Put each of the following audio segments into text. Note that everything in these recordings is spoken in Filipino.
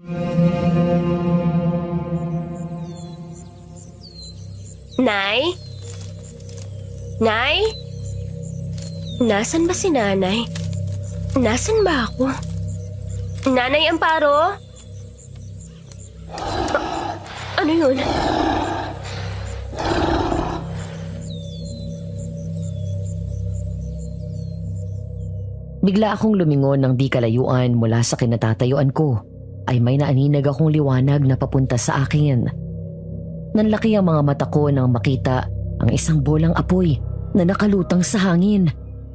Nay? Nay? Nasaan ba si nanay? Nasaan ba ako? Nanay Amparo? Ano yun? Bigla akong lumingon ng di kalayuan mula sa kinatatayuan ko ay may naaninag akong liwanag na papunta sa akin. Nanlaki ang mga mata ko nang makita ang isang bolang apoy na nakalutang sa hangin.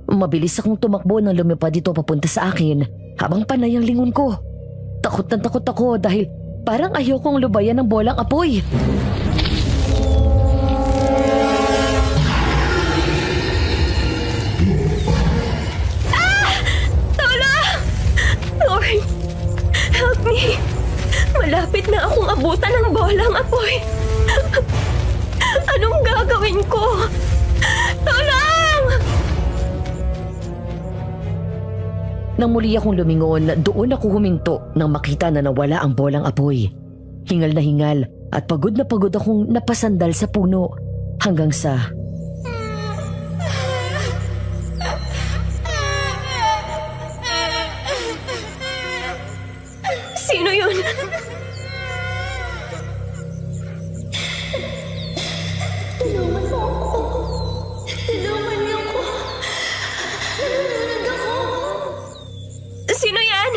Mabilis akong tumakbo nang lumipad ito papunta sa akin habang panay ang lingon ko. Takot na takot ako dahil parang ayokong lubayan ng bolang apoy. Lord, help me. Malapit na akong abutan ng bolang apoy. Anong gagawin ko? Tulong! Nang muli akong lumingon, doon ako huminto nang makita na nawala ang bolang apoy. Hingal na hingal at pagod na pagod akong napasandal sa puno hanggang sa... Sino yun? Tulungan mo ako. Tulungan niyo ako. Nalulunod ako. Sino yan?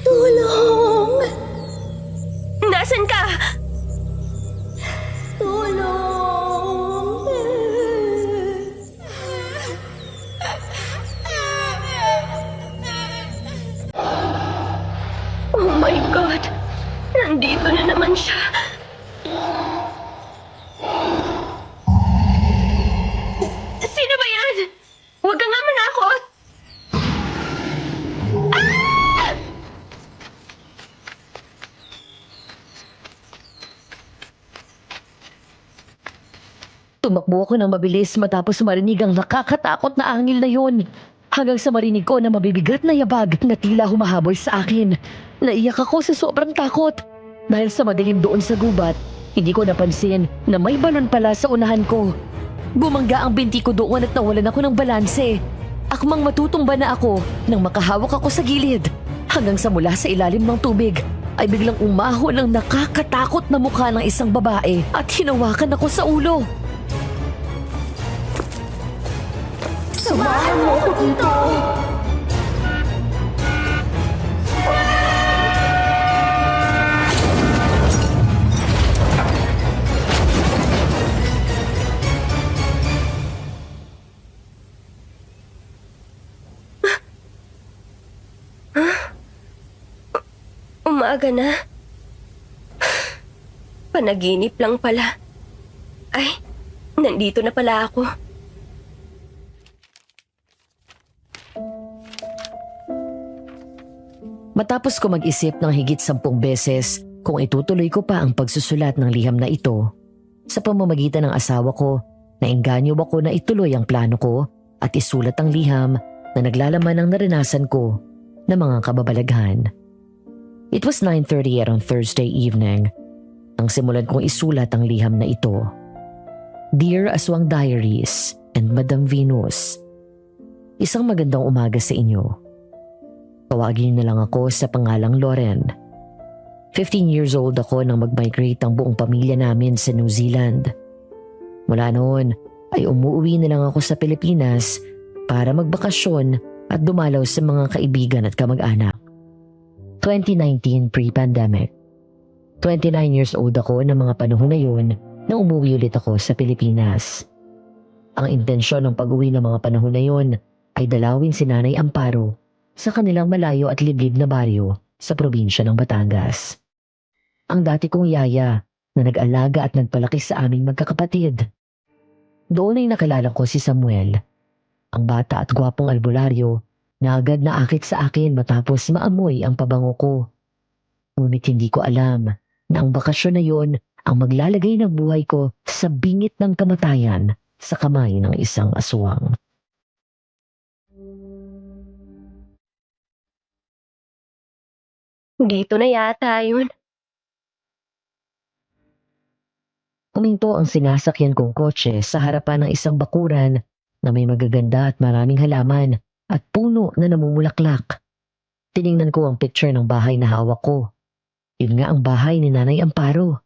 Tulong! Nasaan ka? Tulong! Oh my God! Nandito na naman siya. Sino ba yan? Huwag ka nga manakot! Tumakbo ako ng mabilis matapos marinig ang nakakatakot na angil na yon. Hanggang sa marinig ko na mabibigat na yabag na tila humahabol sa akin. Naiyak ako sa sobrang takot. Dahil sa madilim doon sa gubat, hindi ko napansin na may balon pala sa unahan ko. Bumangga ang binti ko doon at nawalan ako ng balanse. Akmang matutumba na ako nang makahawak ako sa gilid. Hanggang sa mula sa ilalim ng tubig ay biglang umahon ang nakakatakot na mukha ng isang babae at hinawakan ako sa ulo. Samahan mo ako dito! Umaga na. Panaginip lang pala. Ay, nandito na pala ako. Matapos ko mag-isip ng higit 10 beses kung itutuloy ko pa ang pagsusulat ng liham na ito, sa pamamagitan ng asawa ko, naengganyo ako na ituloy ang plano ko at isulat ang liham na naglalaman ng naranasan ko na mga kababalaghan. It was 9:30 on Thursday evening nang simulan kong isulat ang liham na ito. Dear Aswang Diaries and Madam Venus, isang magandang umaga sa inyo. Tawagin niyo na lang ako sa pangalang Lauren. 15 years old ako nang mag-migrate ang buong pamilya namin sa New Zealand. Mula noon ay umuwi na lang ako sa Pilipinas para magbakasyon at dumalaw sa mga kaibigan at kamag-anak. 2019 pre-pandemic. 29 years old ako ng mga panahon na yun nang umuwi ulit ako sa Pilipinas. Ang intensyon ng pag-uwi ng mga panahon na yun ay dalawin si Nanay Amparo sa kanilang malayo at liblib na baryo sa probinsya ng Batangas. Ang dati kong yaya na nag-alaga at nagpalaki sa aming magkakapatid. Doon ay nakilala ko si Samuel, ang bata at gwapong albularyo na agad na akit sa akin matapos maamoy ang pabango ko. Ngunit hindi ko alam na ang bakasyon na yon ang maglalagay ng buhay ko sa bingit ng kamatayan sa kamay ng isang aswang. Dito na yata yun. Huminto ang sinasakyan kong kotse sa harapan ng isang bakuran na may magaganda at maraming halaman at puno na namumulaklak. Tiningnan ko ang picture ng bahay na hawak ko. Yun nga ang bahay ni Nanay Amparo.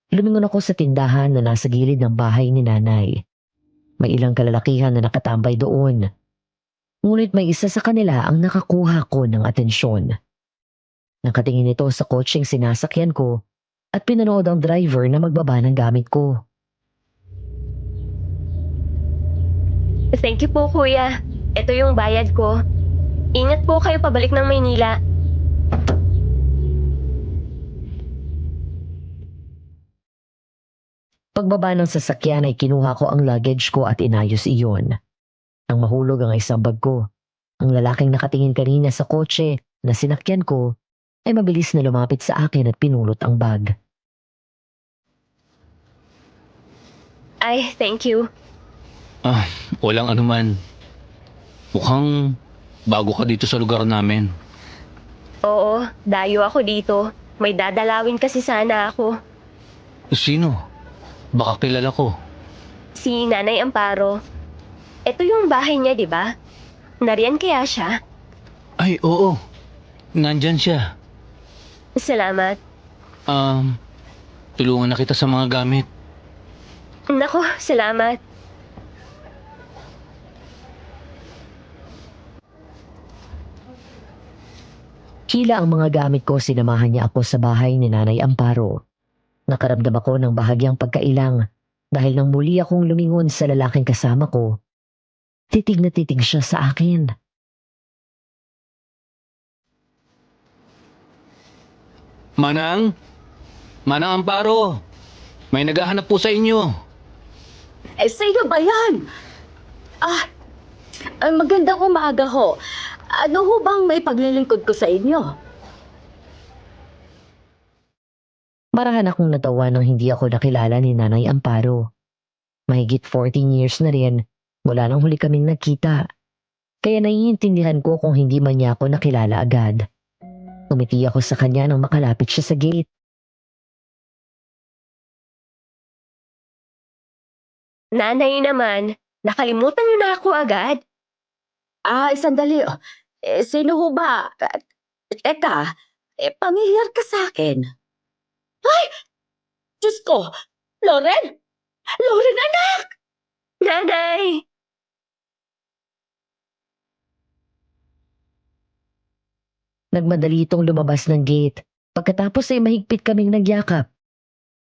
Lumingon ako sa tindahan na nasa gilid ng bahay ni Nanay. May ilang kalalakihan na nakatambay doon. Ngunit may isa sa kanila ang nakakuha ko ng atensyon. Nakatingin ito sa kotseng sinasakyan ko at pinanood ang driver na magbaba ng gamit ko. Thank you po, kuya. Ito yung bayad ko. Ingat po kayo pabalik ng Maynila. Pagbaba ng sasakyan ay kinuha ko ang luggage ko at inayos iyon. Nang mahulog ang isang bag ko, ang lalaking nakatingin kanina sa kotse na sinakyan ko ay mabilis na lumapit sa akin at pinulot ang bag. Ay, thank you. Walang anuman. Mukhang bago ka dito sa lugar namin. Oo, dayo ako dito. May dadalawin kasi sana ako. Sino? Baka kilala ko. Si Nanay Amparo. Ito yung bahay niya, di ba? Nariyan kaya siya? Ay, oo. Nandyan siya. Salamat. Tulungan na kita sa mga gamit. Nako, salamat. Hila ang mga gamit ko, sinamahan niya ako sa bahay ni Nanay Amparo. Nakaramdam ako ng bahagyang pagkailang dahil nang muli akong lumingon sa lalaking kasama ko, titig na titig siya sa akin. Manang? Manang Amparo! May naghahanap po sa inyo. Sino ba yan? Magandang umaga ho. Ano ho bang may paglilingkod ko sa inyo? Marahan akong natawa nang hindi ako nakilala ni Nanay Amparo. Mahigit 14 years na rin mula nang huli kaming nagkita. Kaya naiintindihan ko kung hindi man niya ako nakilala agad. Tumiti ako sa kanya nang makalapit siya sa gate. Nanay naman, nakalimutan niyo na ako agad. Sandali. Sino ho ba? Teka, pamihiyar ka sa akin. Ay! Diyos ko! Loren! Loren, anak! Nanay! Nagmadali itong lumabas ng gate. Pagkatapos ay mahigpit kaming nagyakap.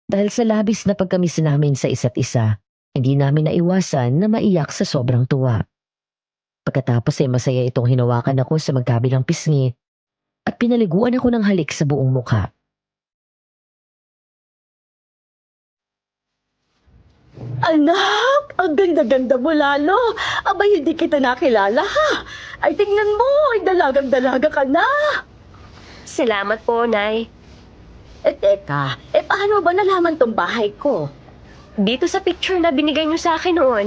Dahil sa labis na pagkamis namin sa isa't isa, hindi namin naiwasan na maiyak sa sobrang tuwa. Pagkatapos ay masaya itong hinawakan ako sa magkabilang pisngi at pinaliguan ako ng halik sa buong mukha. Anak! Ang ganda-ganda mo lalo! Abay, hindi kita nakilala ha! Ay, tingnan mo! Ay, dalagang-dalaga ka na! Salamat po, Nay. Teka, paano ba nalaman tong bahay ko? Dito sa picture na binigay niyo sa akin noon,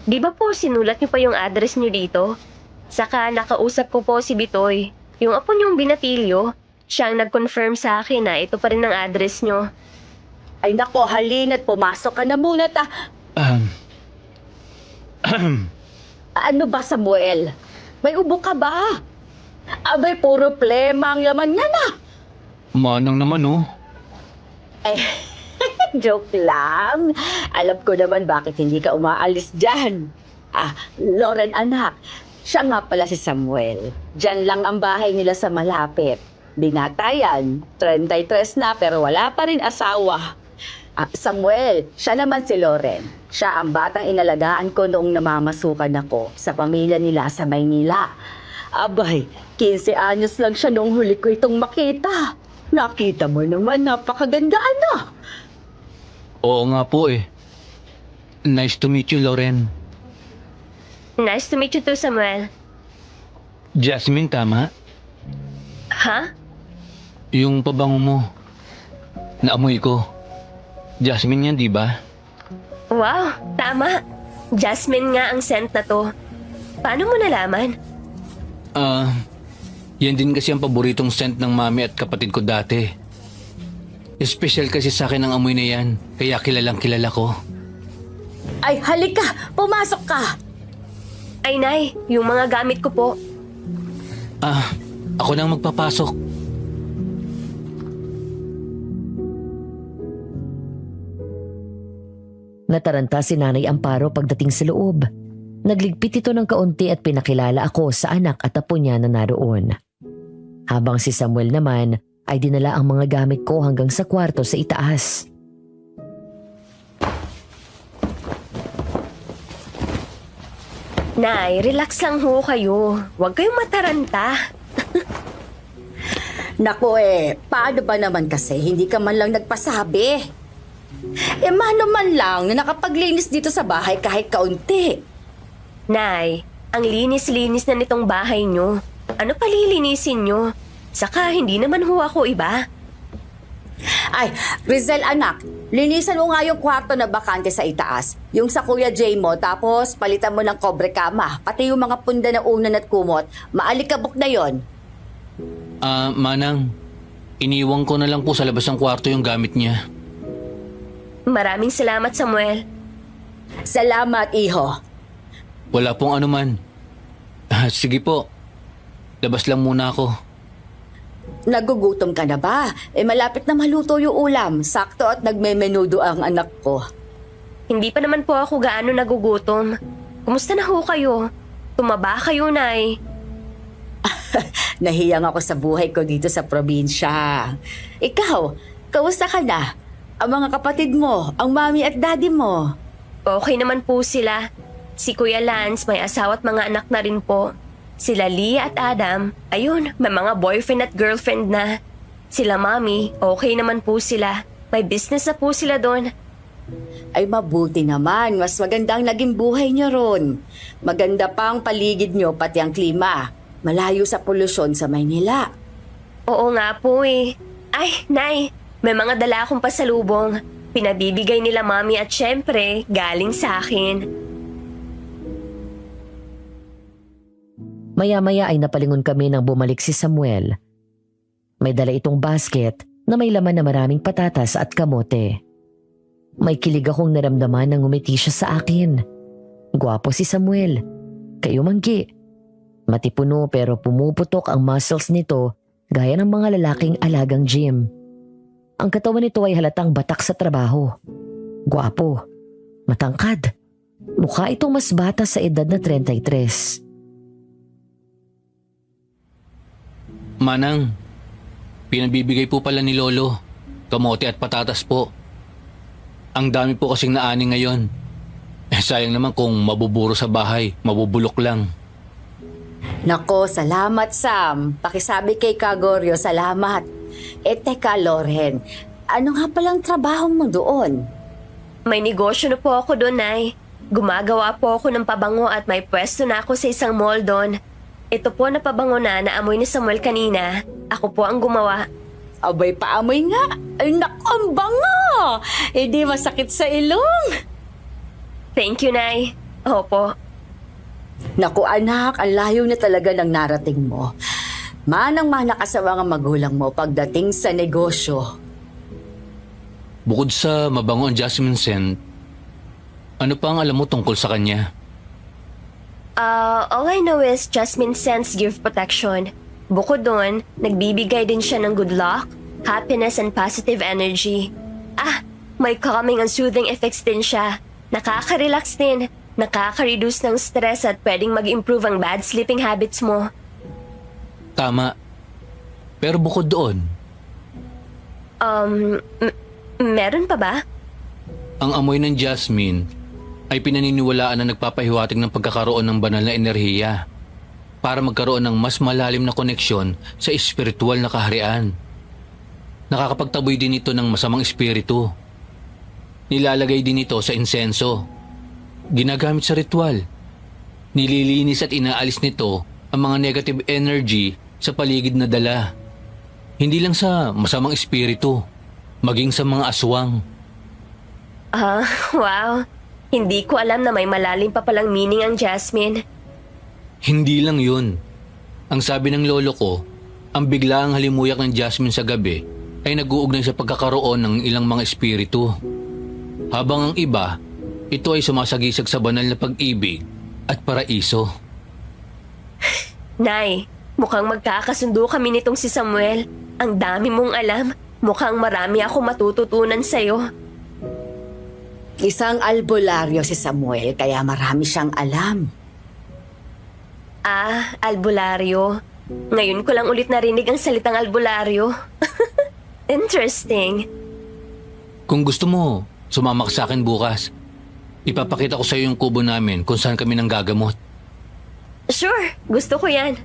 di ba po sinulat niyo pa yung address niyo dito? Saka nakausap ko po si Bitoy, yung apo niyong binatilyo. Siya ang nag-confirm sa akin na ito pa rin ang address niyo. Ay nako, halina't pumasok ka na muna Ano ba, Samuel? May ubo ka ba? Abay, puro plema ang laman niya na. Manang naman, oh. Joke lang. Alam ko naman bakit hindi ka umaalis dyan. Loren, anak. Siya nga pala si Samuel. Diyan lang ang bahay nila sa malapit. Binata yan. 33 na pero wala pa rin asawa. Samuel, siya naman si Loren. Siya ang batang inalagaan ko noong namamasukan ako sa pamilya nila sa Maynila. Abay, 15 anyos lang siya noong huli ko itong makita. Nakita mo naman, napakaganda ano. Oo nga po eh. Nice to meet you, Loren. Nice to meet you too, Samuel. Jasmine, tama? Ha? Yung pabango mo. Naamoy ko. Jasmine yan, di ba? Wow, tama. Jasmine nga ang scent na to. Paano mo nalaman? Yan din kasi ang paboritong scent ng mami at kapatid ko dati. Espesyal kasi sa akin ang amoy na yan, kaya kilalang kilala ko. Ay, halika! Pumasok ka! Ay, Nay, yung mga gamit ko po. Ako nang magpapasok. Nataranta si Nanay Amparo pagdating sa loob. Nagligpit ito ng kaunti at pinakilala ako sa anak at apo niya na naroon. Habang si Samuel naman ay dinala ang mga gamit ko hanggang sa kwarto sa itaas. Nay, relax lang ho kayo. Huwag kayong mataranta. Naku paano ba naman kasi hindi ka man lang nagpasabi? Mano man lang na nakapaglinis dito sa bahay kahit kaunti. Nay, ang linis-linis na nitong bahay nyo. Ano pa lilinisin nyo? Saka hindi naman ho ako iba. Ay, Rizel anak, linisan mo nga yung kwarto na bakante sa itaas. Yung sa Kuya Jay mo, tapos palitan mo ng kobre kama. Pati yung mga punda na unan at kumot, maalikabok na yon. Manang, iniwan ko na lang po sa labas ng kwarto yung gamit niya. Maraming salamat, Samuel. Salamat, iho. Wala pong anuman. Sige po, labas lang muna ako. Nagugutom ka na ba? Malapit na maluto yung ulam. Sakto at nagmemenudo ang anak ko. Hindi pa naman po ako gaano nagugutom. Kumusta na ho kayo? Tumaba kayo, Nay. Nahiyang ako sa buhay ko dito sa probinsya. Ikaw, kamusta ka na? Ang mga kapatid mo, ang mami at daddy mo. Okay naman po sila. Si Kuya Lance may asawa at mga anak na rin po. Sila Leah at Adam, ayun, may mga boyfriend at girlfriend na. Sila Mami, okay naman po sila. May business na po sila doon. Ay mabuti naman, mas maganda ang naging buhay niyo ron. Maganda pa ang paligid niyo pati ang klima. Malayo sa polusyon sa Maynila. Oo nga po eh. Ay, Nay, may mga dala akong pasalubong. Pinabibigay nila Mami at syempre, galing sa akin. Maya-maya ay napalingon kami nang bumalik si Samuel. May dala itong basket na may laman na maraming patatas at kamote. May kilig akong naramdaman nang ngumiti siya sa akin. Gwapo si Samuel. Kayo manggi. Matipuno pero pumuputok ang muscles nito gaya ng mga lalaking alagang gym. Ang katawan nito ay halatang batak sa trabaho. Gwapo. Matangkad. Mukha itong mas bata sa edad na 33. Manang, pinabibigay po pala ni Lolo. Kamote at patatas po. Ang dami po kasing naani ngayon. Sayang naman kung mabuburo sa bahay, mabubulok lang. Nako, salamat Sam. Pakisabi kay Kagoryo, salamat. Teka Loren, ano nga palang trabaho mo doon? May negosyo na po ako doon, Nay. Gumagawa po ako ng pabango at may pwesto na ako sa isang mall doon. Ito po na pabango na naamoy ni Samuel kanina. Ako po ang gumawa. Abay, paamoy nga. Ay, naku, ang bango. Hindi masakit sa ilong. Thank you, Nay. Opo. Naku anak, ang layo na talaga ng narating mo. Manang-mana ka sa mga magulang mo pagdating sa negosyo. Bukod sa mabango ang jasmine scent, ano pa ang alam mo tungkol sa kanya? All I know is jasmine scents give protection. Bukod doon, nagbibigay din siya ng good luck, happiness, and positive energy. May calming and soothing effects din siya. Nakaka-relax din, nakaka-reduce ng stress at pwedeng mag-improve ang bad sleeping habits mo. Tama. Pero bukod doon, Meron pa ba? ang amoy ng jasmine ay pinaniniwalaan na nagpapahiwatig ng pagkakaroon ng banal na enerhiya para magkaroon ng mas malalim na koneksyon sa espiritual na kaharian. Nakakapagtaboy din ito ng masamang espiritu. Nilalagay din ito sa insenso. Ginagamit sa ritual. Nililinis at inaalis nito ang mga negative energy sa paligid na dala. Hindi lang sa masamang espiritu, maging sa mga aswang. Wow. Hindi ko alam na may malalim pa palang meaning ang jasmine. Hindi lang yun. Ang sabi ng lolo ko, Ang biglaang halimuyak ng Jasmine sa gabi ay nag-uugnay sa pagkakaroon ng ilang mga espiritu. Habang ang iba, ito ay sumasagisag sa banal na pag-ibig at paraiso. Nay, mukhang magkakasundo kami nitong si Samuel. Ang dami mong alam. Mukhang marami ako matututunan sa'yo. Isang albularyo si Samuel, kaya marami siyang alam. Ah, albularyo. Ngayon ko lang ulit narinig ang salitang albularyo. Interesting. Kung gusto mo, sumama ka sa akin bukas. Ipapakita ko sa iyo yung kubo namin kung saan kami nanggagamot. Sure, gusto ko yan.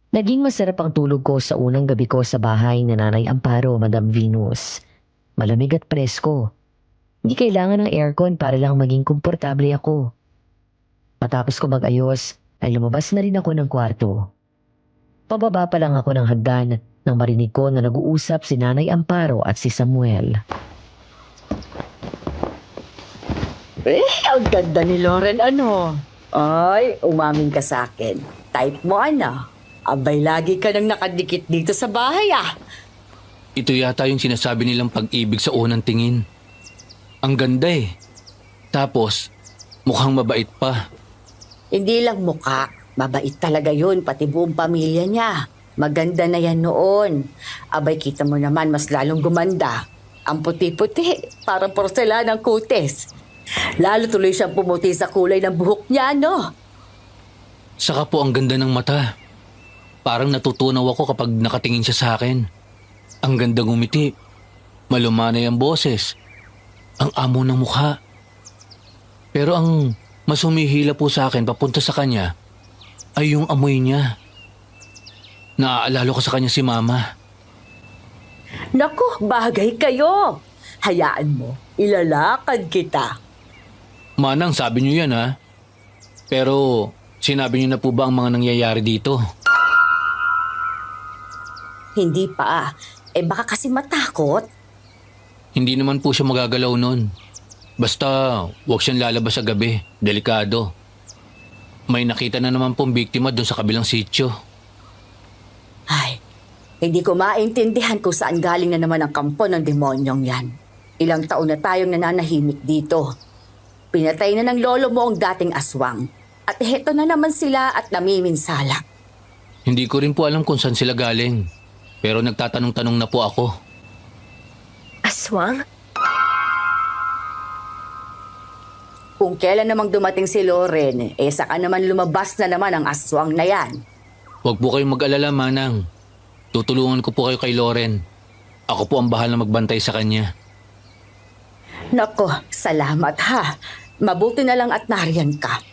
Naging masarap ang tulog ko sa unang gabi ko sa bahay ni Nanay Amparo, Madam Venus. Malamig at presko. Hindi kailangan ng aircon para lang maging komportable ako. Matapos ko mag-ayos, ay lumabas na rin ako ng kwarto. Pababa pa lang ako ng hagdan nang marinig ko na nag-uusap si Nanay Amparo at si Samuel. Ang ganda ni Loren, ano? Ay, umamin ka sa akin. Type mo, ano? Abay, lagi ka nang nakadikit dito sa bahay, ah. Ito yata yung sinasabi nilang pag-ibig sa unang tingin. Ang ganda eh. Tapos, mukhang mabait pa. Hindi lang mukha. Mabait talaga yun, pati buong pamilya niya. Maganda na yan noon. Abay, kita mo naman, mas lalong gumanda. Ang puti-puti, parang porselanang kutis. Lalo tuloy siyang pumuti sa kulay ng buhok niya, no? Saka po ang ganda ng mata. Parang natutunaw ako kapag nakatingin siya sa akin. Ang ganda ngumiti. Malumanay ang boses. Ang amo ng mukha. Pero ang mas humihila po sa akin papunta sa kanya ay yung amoy niya. Naaalala ko sa kanya si Mama. Naku, bagay kayo. Hayaan mo, ilalakad kita. Manang, sabi niyo yan ha. Pero sinabi niyo na po ba ang mga nangyayari dito? Hindi pa. Eh baka kasi matakot. Hindi naman po siya magagalaw nun. Basta huwag siyang lalabas sa gabi. Delikado. May nakita na naman pong biktima doon sa kabilang sityo. Ay, hindi ko maintindihan kung saan galing na naman ang kampo ng demonyong yan. Ilang taon na tayong nananahimik dito. Pinatay na ng lolo mo ang dating aswang. At heto na naman sila at namiminsala. Hindi ko rin po alam kung saan sila galing. Pero nagtatanong-tanong na po ako. Aswang? Kung kailan namang dumating si Loren, eh saka naman lumabas na naman ang aswang na yan. Huwag po kayong mag-alala, Manang. Tutulungan ko po kayo kay Loren. Ako po ang bahala magbantay sa kanya. Nako, salamat ha. Mabuti na lang at nariyan ka.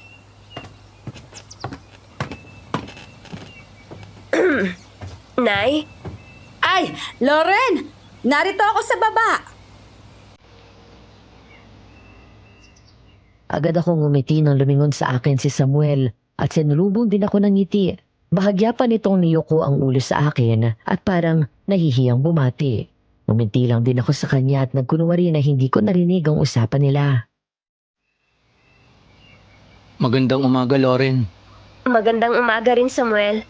Nay? Ay, Loren! Narito ako sa baba! Agad akong ngumiti nang lumingon sa akin si Samuel at sinulubong din ako ng ngiti. Bahagya pa nitong niyoko ang ulo sa akin at parang nahihiyang bumati. Ngumiti lang din ako sa kanya at nagkunwari na hindi ko narinig ang usapan nila. Magandang umaga, Loren. Magandang umaga rin, Samuel.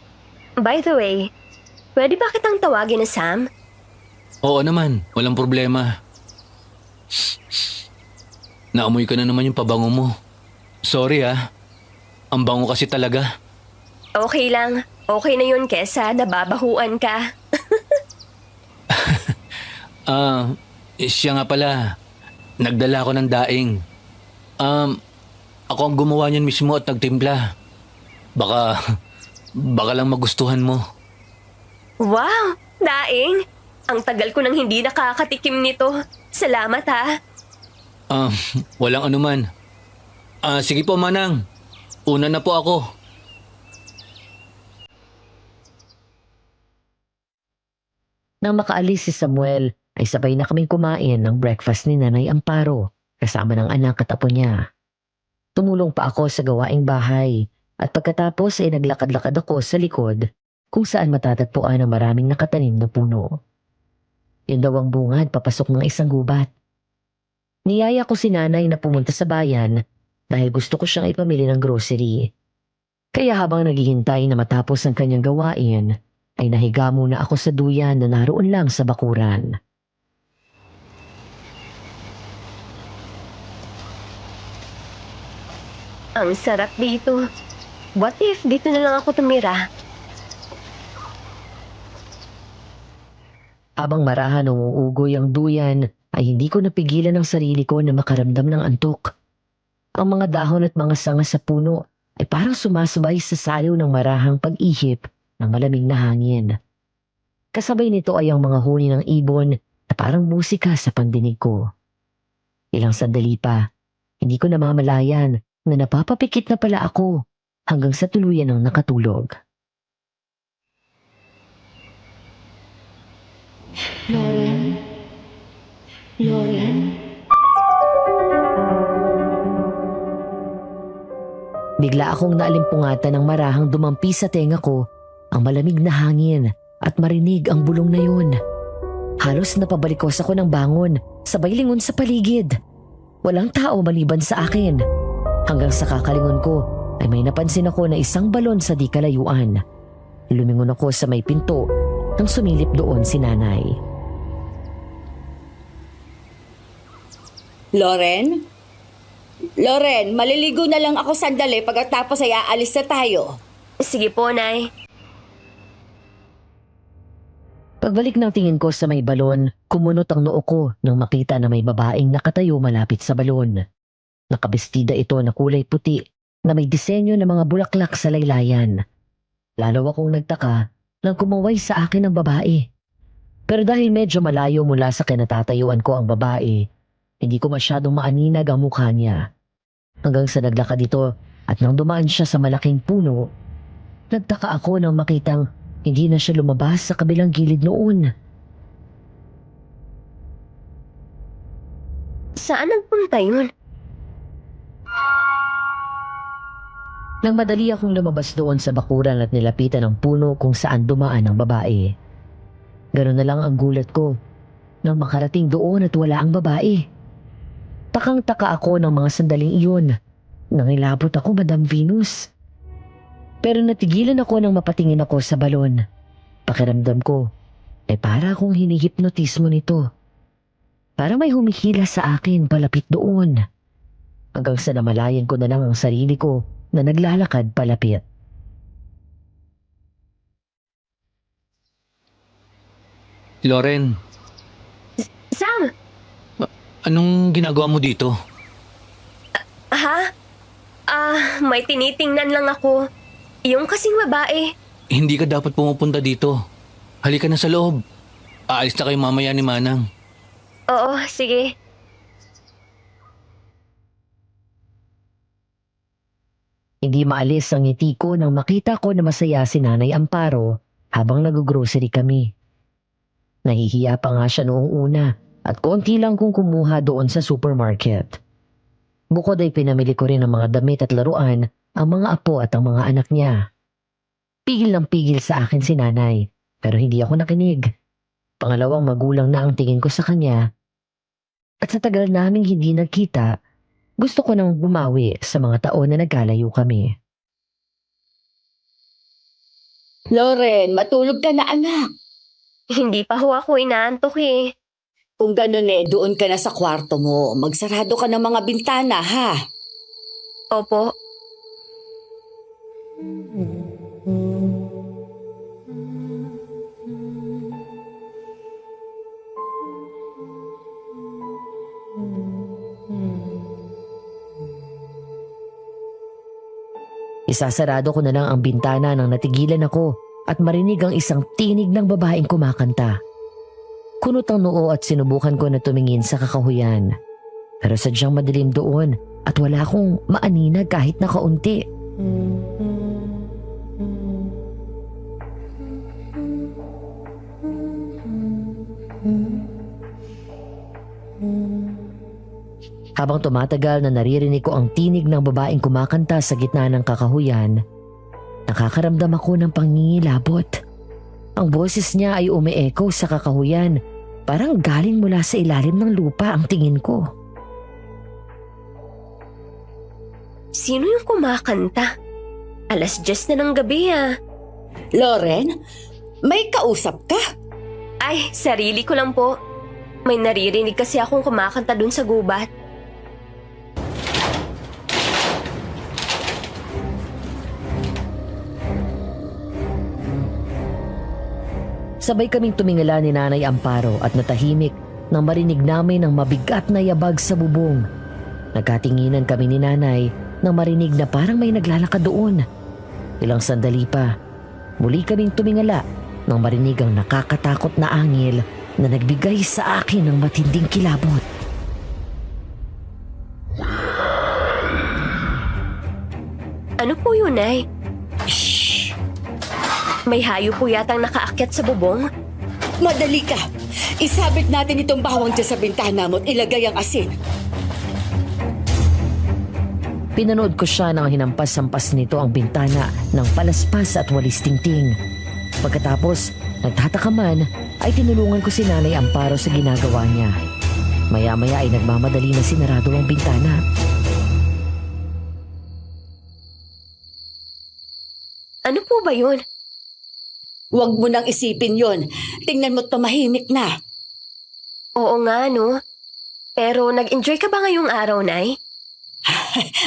By the way, pwede ba kitang tawagin na Sam? Oo naman, walang problema. Naamoy ka na naman yung pabango mo. Sorry ah. Ang bango kasi talaga. Okay lang. Okay na yun kesa nababahuan ka. Siya nga pala. Nagdala ako ng daing. Ako ang gumawa niyan mismo at nagtimpla. Baka lang magustuhan mo. Wow! Daing! Ang tagal ko nang hindi nakakatikim nito. Salamat ha. Walang anuman. Sige po, Manang. Una na po ako. Nang makaalis si Samuel, ay sabay na kaming kumain ng breakfast ni Nanay Amparo kasama ng anak at apo niya. Tumulong pa ako sa gawaing bahay at pagkatapos ay naglakad-lakad ako sa likod kung saan matatagpuan ang maraming nakatanim na puno. Yun daw ang bungad papasok ng isang gubat. Niyaya ko si Nanay na pumunta sa bayan dahil gusto ko siyang ipamili ng grocery Kaya habang naghihintay na matapos ang kanyang gawain, ay nahiga muna ako sa duyan na naroon lang sa bakuran. Ang sarap dito. What if dito na lang ako tumira? Habang marahan umuugoy ang duyan, ay hindi ko napigilan ang sarili ko na makaramdam ng antok. Ang mga dahon at mga sanga sa puno ay parang sumasabay sa saliw ng marahang pag-ihip ng malamig na hangin. Kasabay nito ay ang mga huni ng ibon na parang musika sa pandinig ko. Ilang sandali pa, hindi ko namamalayan na napapapikit na pala ako hanggang sa tuluyan ng nakatulog. Lauren? Lauren? Bigla akong naalimpungatan ng marahang dumampi sa tenga ko ang malamig na hangin at marinig ang bulong na yun. Halos napabalikos ako ng bangon, sabay lingon sa paligid. Walang tao maliban sa akin. Hanggang sa kakalingon ko ay may napansin ako na isang balon sa di kalayuan. Lumingon ako sa may pinto nang sumilip doon si nanay. Lauren? Lauren, maliligo na lang ako sandali pagkatapos ay aalis na tayo. Sige po, Nay. Pagbalik ng tingin ko sa may balon, kumunot ang noo ko nang makita na may babaeng nakatayo malapit sa balon. Nakabestida ito na kulay puti na may disenyo ng mga bulaklak sa laylayan. Lalo akong nagtaka nang kumaway sa akin ang babae. Pero dahil medyo malayo mula sa kinatatayuan ko ang babae, hindi ko masyadong maaninag ang mukha niya. Hanggang sa naglakad ito at nang dumaan siya sa malaking puno, nagtaka ako nang makitang hindi na siya lumabas sa kabilang gilid noon. Saan nagpunta yun? Nang madali akong lumabas doon sa bakuran at nilapitan ang puno kung saan dumaan ang babae. Ganun na lang ang gulat ko nang makarating doon at wala ang babae. Takang-taka ako ng mga sandaling iyon. Nangilabot ako, Madam Venus. Pero natigilan ako nang mapatingin ako sa balon. Pakiramdam ko, ay para akong hinihipnotismo nito. Para may humihila sa akin palapit doon. Hanggang sa namalayan ko na lang ang sarili ko na naglalakad palapit. Lauren, Sam! anong ginagawa mo dito? Ha? May tinitingnan lang ako. Yung kasing babae. Hindi ka dapat pumupunta dito. Halika na sa loob. Aalis na kayo mamaya ni Manang. Oo, sige. Hindi maalis ang ngiti ko nang makita ko na masaya si Nanay Amparo habang nag-grocery kami. Nahihiya pa nga siya noong una at konti lang kong kumuha doon sa supermarket. Bukod ay pinamili ko rin ng mga damit at laruan ang mga apo at ang mga anak niya. Pigil ng pigil sa akin si Nanay pero hindi ako nakinig. Pangalawang magulang na ang tingin ko sa kanya at sa tagal naming hindi nagkita, gusto ko nang bumawi sa mga taon na nagkalayo kami. Lauren, matulog ka na anak. Hindi pa ho ako inaantok eh. Kung ganun doon ka na sa kwarto mo. Magsarado ka ng mga bintana, ha? Opo. Isasarado ko na lang ang bintana nang natigilan ako at marinig ang isang tinig ng babaeng kumakanta. Kunot ang noo at sinubukan ko na tumingin sa kakahuyan. Pero sadyang madilim doon at wala akong maaninag kahit na kaunti. Habang tumatagal na naririnig ko ang tinig ng babaeng kumakanta sa gitna ng kakahuyan, nakakaramdam ako ng pangingilabot. Ang boses niya ay umeeko sa kakahuyan, parang galing mula sa ilalim ng lupa ang tingin ko. Sino yung kumakanta? 10:00 na ng gabi Loren, may kausap ka? Ay, sarili ko lang po. May naririnig kasi akong kumakanta dun sa gubat. Sabay kaming tumingala ni Nanay Amparo at natahimik nang marinig namin ang mabigat na yabag sa bubong. Nagkatinginan kami ni Nanay nang marinig na parang may naglalakad doon. Ilang sandali pa, muli kaming tumingala nang marinig ang nakakatakot na angil na nagbigay sa akin ng matinding kilabot. Ano po yun, Nay? May hayo po yatang nakaakyat sa bubong. Madali ka! Isabit natin itong bawang dyan sa bintana mo at ilagay ang asin. Pinanood ko siya nang hinampas-hampas nito ang bintana ng palaspas at walis tingting. Pagkatapos, nagtataka man, ay tinulungan ko si Nanay Amparo sa ginagawa niya. Maya-maya ay nagmamadali na sinarado ang bintana. Ano po ba yun? Huwag mo nang isipin yon. Tingnan mo't tumahimik na. Oo nga, no? Pero nag-enjoy ka ba ngayong araw, Nay?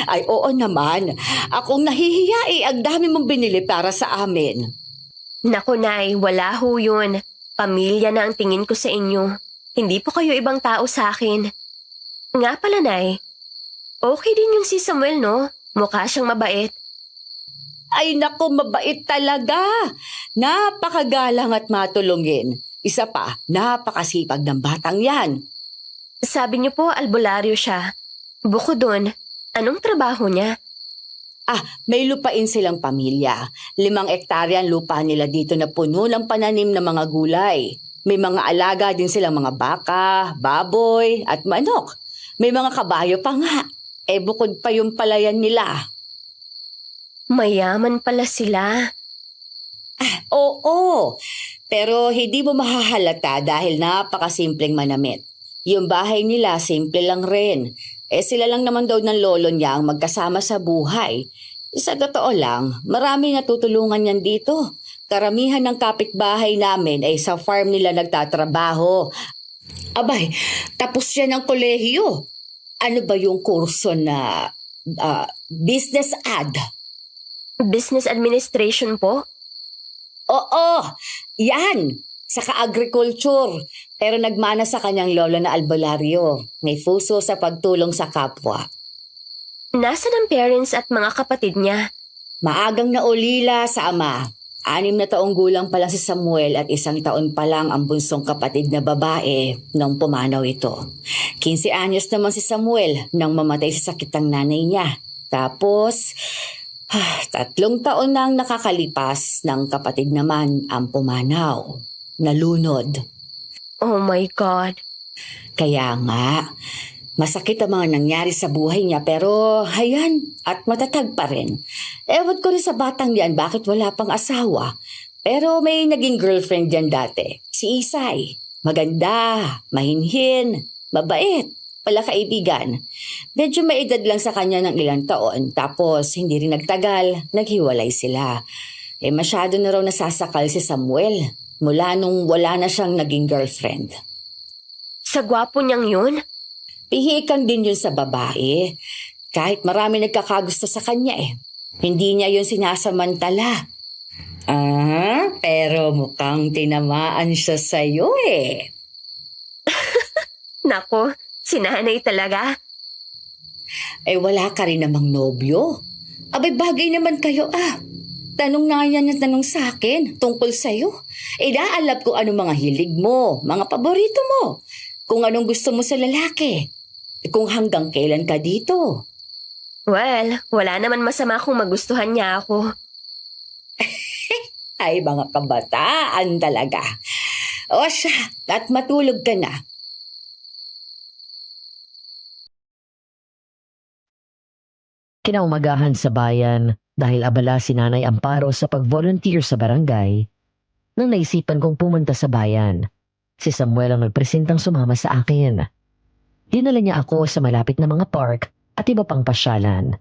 Ay, oo naman. Akong nahihiya ang dami mong binili para sa amin. Naku, Nay, wala ho yun. Pamilya na ang tingin ko sa inyo. Hindi po kayo ibang tao sa akin. Nga pala, Nay. Okay din yung si Samuel, no? Mukha siyang mabait. Ay naku, mabait talaga. Napakagalang at matulungin. Isa pa, napakasipag ng batang yan. Sabi niyo po, albularyo siya. Bukod doon, anong trabaho niya? May lupain silang pamilya. 5 hektarya ang lupa nila dito na puno ng pananim ng mga gulay. May mga alaga din silang mga baka, baboy at manok. May mga kabayo pa nga. Bukod pa yung palayan nila. Mayaman pala sila. Oo, pero hindi mo mahahalata dahil napakasimpleng manamit. Yung bahay nila, simple lang rin. Sila lang naman daw ng lolo niya ang magkasama sa buhay. Sa totoo lang, marami natutulungan yan dito. Karamihan ng kapitbahay namin ay sa farm nila nagtatrabaho. Abay, tapos yan ang kolehiyo. Ano ba yung kurso na business ad? Business administration po? Oo, yan. Saka agriculture. Pero nagmana sa kanyang lolo na albularyo. May puso sa pagtulong sa kapwa. Nasaan ang parents at mga kapatid niya? Maagang naulila sa ama. 6 na taong gulang pa lang si Samuel at 1 taon pa lang ang bunsong kapatid na babae nung pumanaw ito. 15 anyos naman si Samuel nang mamatay sa sakit ang nanay niya. Tapos, 3 taon na ang nakakalipas ng kapatid naman ang pumanaw. Nalunod. Oh my God. Kaya nga, masakit ang mga nangyari sa buhay niya pero hayan at matatag pa rin. Ewan ko rin sa batang yan bakit wala pang asawa. Pero may naging girlfriend yan dati, si Isay. Maganda, mahinhin, mabait, pala kaibigan. Medyo may edad lang sa kanya ng ilang taon tapos hindi rin nagtagal, naghiwalay sila. Masyado na raw nasasakal si Samuel mula nung wala na siyang naging girlfriend. Sa gwapo niyang yun? Pihikan din yun sa babae. Kahit marami nagkakagusto sa kanya Hindi niya yun sinasamantala. Pero mukhang tinamaan siya sa'yo Nako, sinanay talaga. Wala ka rin namang nobyo. Abay, bagay naman kayo Tanong na yan na tanong sa akin tungkol sa'yo. Naalap ko ano mga hilig mo, mga paborito mo. Kung anong gusto mo sa lalaki. Kung hanggang kailan ka dito. Well, wala naman masama kung magustuhan niya ako. Ay, mga kabataan talaga. O siya, at matulog ka na. Kinaumagahan sa bayan dahil abala si Nanay Amparo sa pag-volunteer sa barangay. Nang naisipan kong pumunta sa bayan, si Samuel ang nagpresentang sumama sa akin. Dinala niya ako sa malapit na mga park at iba pang pasyalan.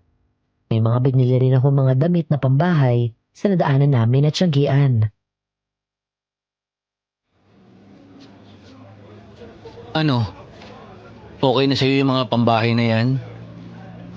May mga binili rin ako mga damit na pambahay sa nadaanan namin at tiyanggian. Ano? Okay na sa'yo yung mga pambahay na yan?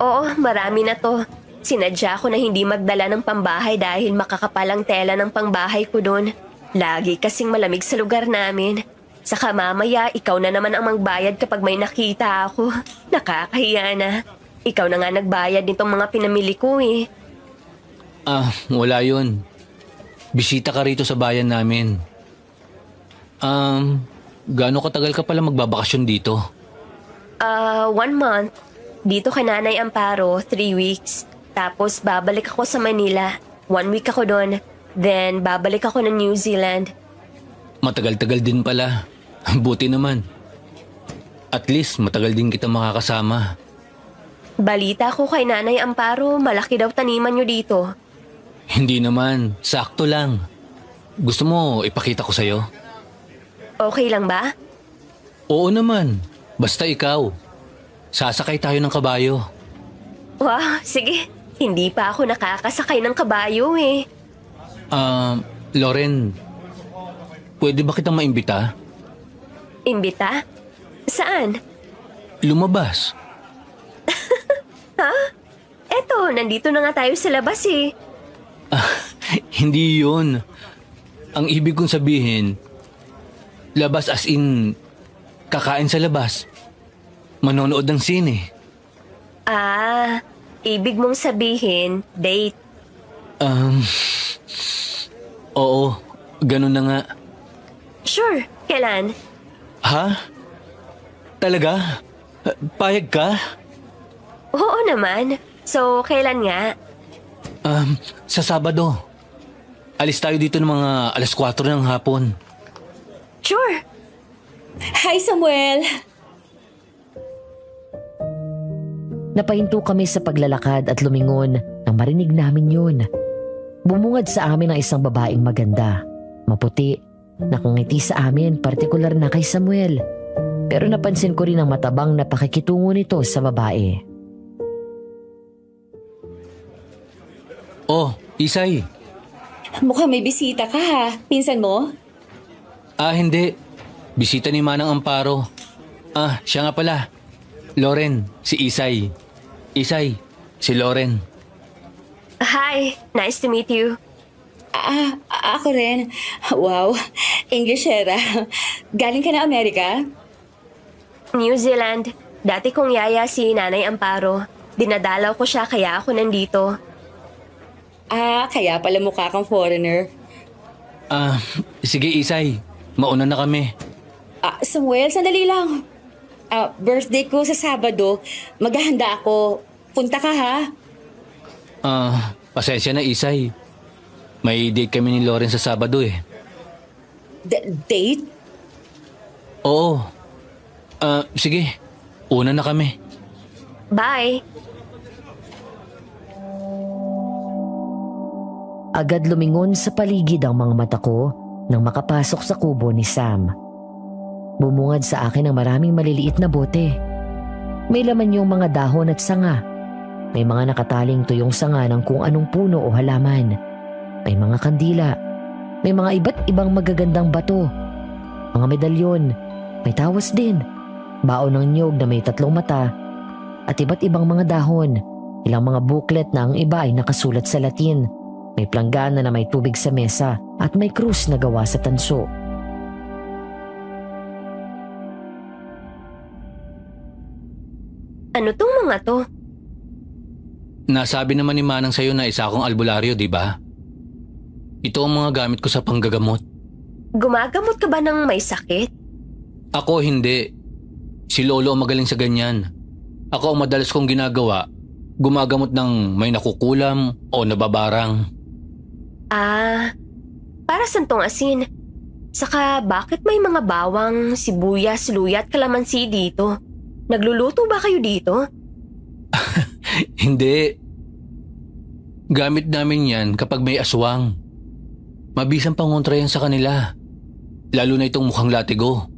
Oo, marami na to. Sinadya ko na hindi magdala ng pambahay dahil makakapalang tela ng pangbahay ko doon. Lagi kasing malamig sa lugar namin. Saka mamaya, ikaw na naman ang magbayad kapag may nakita ako. Nakakahiya na. Ikaw na nga nagbayad nitong mga pinamili ko eh. Wala yun. Bisita ka rito sa bayan namin. Gaano katagal ka pala magbabakasyon dito? 1 month. Dito kay Nanay Amparo, 3 weeks. Tapos babalik ako sa Manila. 1 week ako doon. Then babalik ako ng New Zealand. Matagal-tagal din pala. Buti naman. At least matagal din kita makakasama. Balita ko kay Nanay Amparo, malaki daw taniman nyo dito. Hindi naman. Sakto lang. Gusto mo ipakita ko sa'yo? Okay lang ba? Oo naman. Basta ikaw. Sasakay tayo ng kabayo. Wow, sige. Hindi pa ako nakakasakay ng kabayo eh. Loren, pwede ba kitang maimbita? Imbita? Saan? Lumabas. Eto, nandito na nga tayo sa labas eh. Hindi yun. Ang ibig kong sabihin, labas as in, kakain sa labas. Manonood ng sine. Ibig mong sabihin, date. Oo, ganun na nga. Sure, kailan? Ha? Talaga? Payag ka? Oo naman. So, kailan nga? Sa Sabado. Alis tayo dito ng mga 4:00 ng hapon. Sure. Hi, Samuel! Napahinto kami sa paglalakad at lumingon nang marinig namin yun. Bumungad sa amin ang isang babaeng maganda. Maputi, nakangiti sa amin, partikular na kay Samuel. Pero napansin ko rin ang matabang na pakikitungo nito sa babae. Oh, Isay. Mukhang may bisita ka ha. Pinsan mo? Hindi. Bisita ni Manang Amparo. Siya nga pala. Loren, si Isay. Isay, si Loren. Hi, nice to meet you. Ako rin. Wow, Englishera. Galing ka na Amerika? New Zealand. Dati kong yaya si Nanay Amparo. Dinadalaw ko siya kaya ako nandito. Kaya pala mukha kang foreigner. Sige Isay, mauna na kami. Samuel, sandali lang. Birthday ko sa Sabado. Maghahanda ako. Punta ka ha? Pasensya na Isay. May date kami ni Loren sa Sabado eh. Date? Oo. Sige, una na kami. Bye. Agad lumingon sa paligid ang mga mata ko nang makapasok sa kubo ni Sam. Bumungad sa akin ang maraming maliliit na bote. May laman yung mga dahon at sanga. May mga nakataling tuyong sanga ng kung anong puno o halaman. May mga kandila. May mga iba't ibang magagandang bato. Mga medalyon. May tawas din. Baon ng niyog na may 3 mata. At iba't ibang mga dahon. Ilang mga booklet na ang iba ay nakasulat sa Latin. May planggana na may tubig sa mesa at may krus na gawa sa tanso. Ano tong mga to? Nasabi naman ni Manang sa'yo na isa akong albularyo, di ba? Ito ang mga gamit ko sa panggagamot. Gumagamot ka ba ng may sakit? Ako hindi. Si Lolo ang magaling sa ganyan. Ako ang madalas kong ginagawa, gumagamot ng may nakukulam o nababarang. Para saan tong asin? Saka bakit may mga bawang, sibuyas, luya at kalamansi dito? Nagluluto ba kayo dito? Hindi. Gamit namin yan kapag may aswang. Mabisang pangontra yan sa kanila. Lalo na itong mukhang latigo.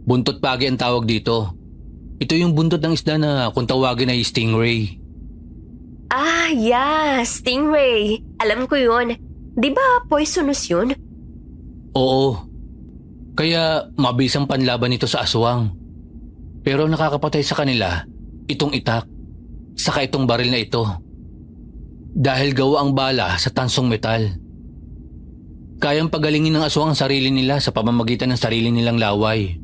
Buntot pagi ang tawag dito. Ito yung buntot ng isda na kung tawagin ay stingray. Ah, yeah, stingray. Alam ko yun. Di ba poisonous yun? Oo. Kaya mabilis ang panlaban nito sa aswang. Pero nakakapatay sa kanila, itong itak, saka itong baril na ito. Dahil gawa ang bala sa tansong metal. Kayang pagalingin ng aswang ang sarili nila sa pamamagitan ng sarili nilang laway.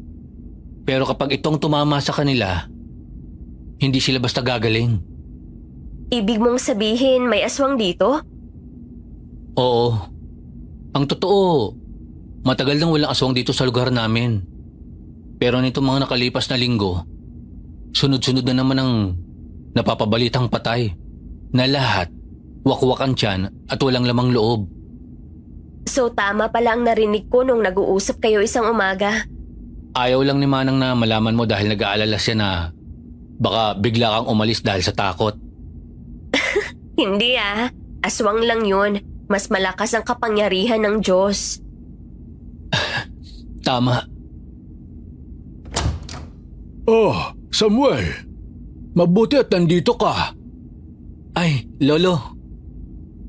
Pero kapag itong tumama sa kanila, hindi sila basta gagaling. Ibig mong sabihin may aswang dito? Oo. Ang totoo, matagal nang walang aswang dito sa lugar namin. Pero nitong mga nakalipas na linggo, sunod-sunod na naman ang napapabalitang patay na lahat wakwakan tiyan at walang lamang loob. So tama pala ang narinig ko nung nag-uusap kayo isang umaga. Ayaw lang ni Manang na malaman mo dahil nag-aalala siya na baka bigla kang umalis dahil sa takot. Hindi aswang lang yun. Mas malakas ang kapangyarihan ng Diyos. Tama. Oh, Samuel. Mabuti at nandito ka. Ay, Lolo.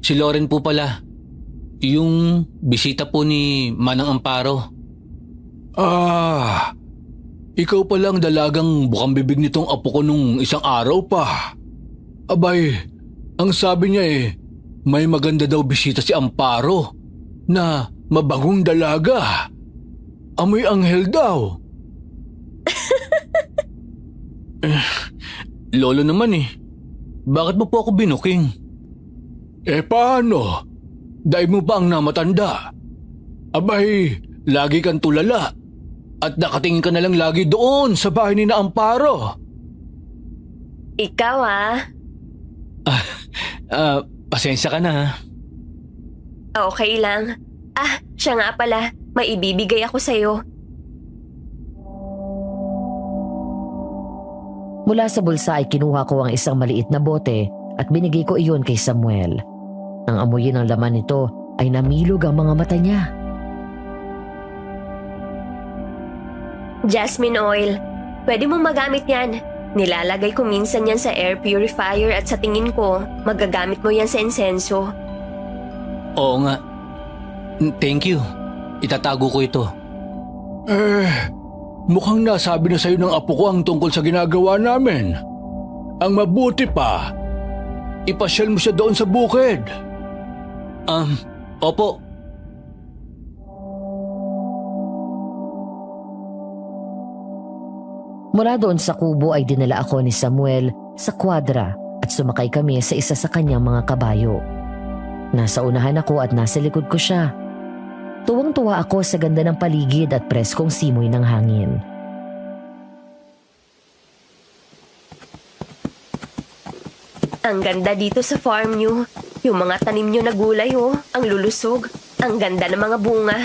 Si Loren po pala. Yung bisita po ni Manang Amparo. Ah, ikaw pala ang dalagang bukang bibig nitong apo ko nung isang araw pa. Abay, ang sabi niya may maganda daw bisita si Amparo na mabagong dalaga. Amoy anghel daw. Lolo naman Bakit mo po ako binuking? Paano? Daig mo pa ang namatanda. Abay, lagi kang tulala. At nakatingin ka na lang lagi doon sa bahay ni na Amparo. Ikaw Pasensya ka na. Okay lang. Siya nga pala. May ibibigay ako sa'yo. Mula sa bulsa ay kinuha ko ang isang maliit na bote at binigay ko iyon kay Samuel. Nang amuyin ang laman nito ay namilog ang mga mata niya. Jasmine oil. Pwede mong magamit yan. Nilalagay ko minsan yan sa air purifier at sa tingin ko, magagamit mo yan sa insenso. Oo nga. Thank you. Itatago ko ito. Mukhang nasabi na sa'yo ng apo ko ang tungkol sa ginagawa namin. Ang mabuti pa, ipasyal mo siya doon sa bukid. Opo. Mula doon sa kubo ay dinala ako ni Samuel sa kwadra at sumakay kami sa isa sa kanyang mga kabayo. Nasa unahan ako at nasa likod ko siya. Tuwang-tuwa ako sa ganda ng paligid at preskong simoy ng hangin. Ang ganda dito sa farm niyo. Yung mga tanim niyo na gulay ang lulusog. Ang ganda ng mga bunga.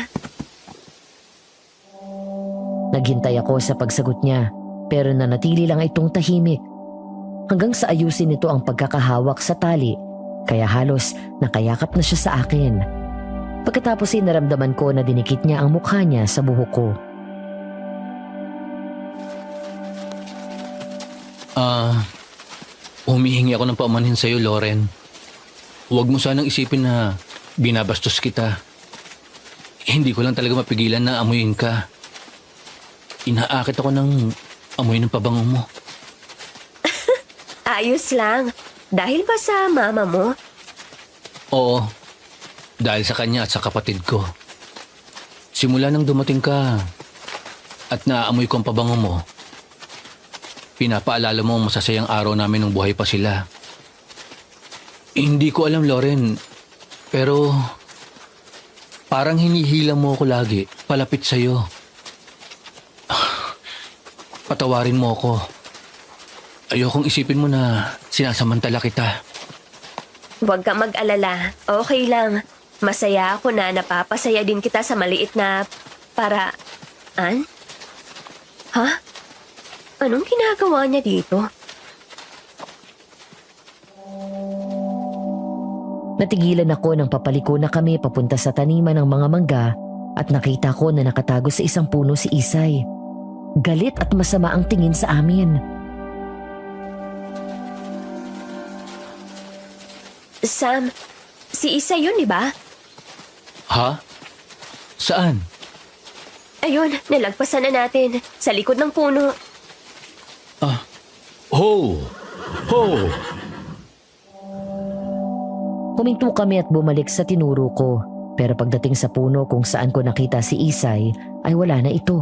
Naghintay ako sa pagsagot niya pero nanatili lang itong tahimik. Hanggang sa ayusin nito ang pagkakahawak sa tali kaya halos nakayakap na siya sa akin. Pagkatapos ay naramdaman ko na dinikit niya ang mukha niya sa buhok ko. Humihingi ako ng paumanhin sa'yo, Loren. Huwag mo sanang isipin na binabastos kita. Hindi ko lang talaga mapigilan na amuyin ka. Inaakit ako ng amoy ng pabango mo. Ayos lang. Dahil ba sa mama mo? Oo, dahil sa kanya at sa kapatid ko. Simula nang dumating ka at naaamoy ko ang pabango mo, pinapaalala mo ang masasayang araw namin nung buhay pa sila. Hindi ko alam, Loren, pero parang hinihila mo ako lagi palapit sa'yo. Patawarin mo ako. Ayokong isipin mo na sinasamantala kita. Huwag kang mag-alala. Okay lang. Masaya ako na napapasaya din kita sa maliit na paraan. Ha? Anong ginagawa niya dito? Natigilan ako nang papaliko na kami papunta sa taniman ng mga mangga at nakita ko na nakatago sa isang puno si Isay. Galit at masama ang tingin sa amin. Sam, si Isa yun, di ba? Ha? Saan? Ayun, nalagpasan na natin. Sa likod ng puno. Ho! Ho! Huminto kami at bumalik sa tinuro ko. Pero pagdating sa puno kung saan ko nakita si Isay, ay wala na ito.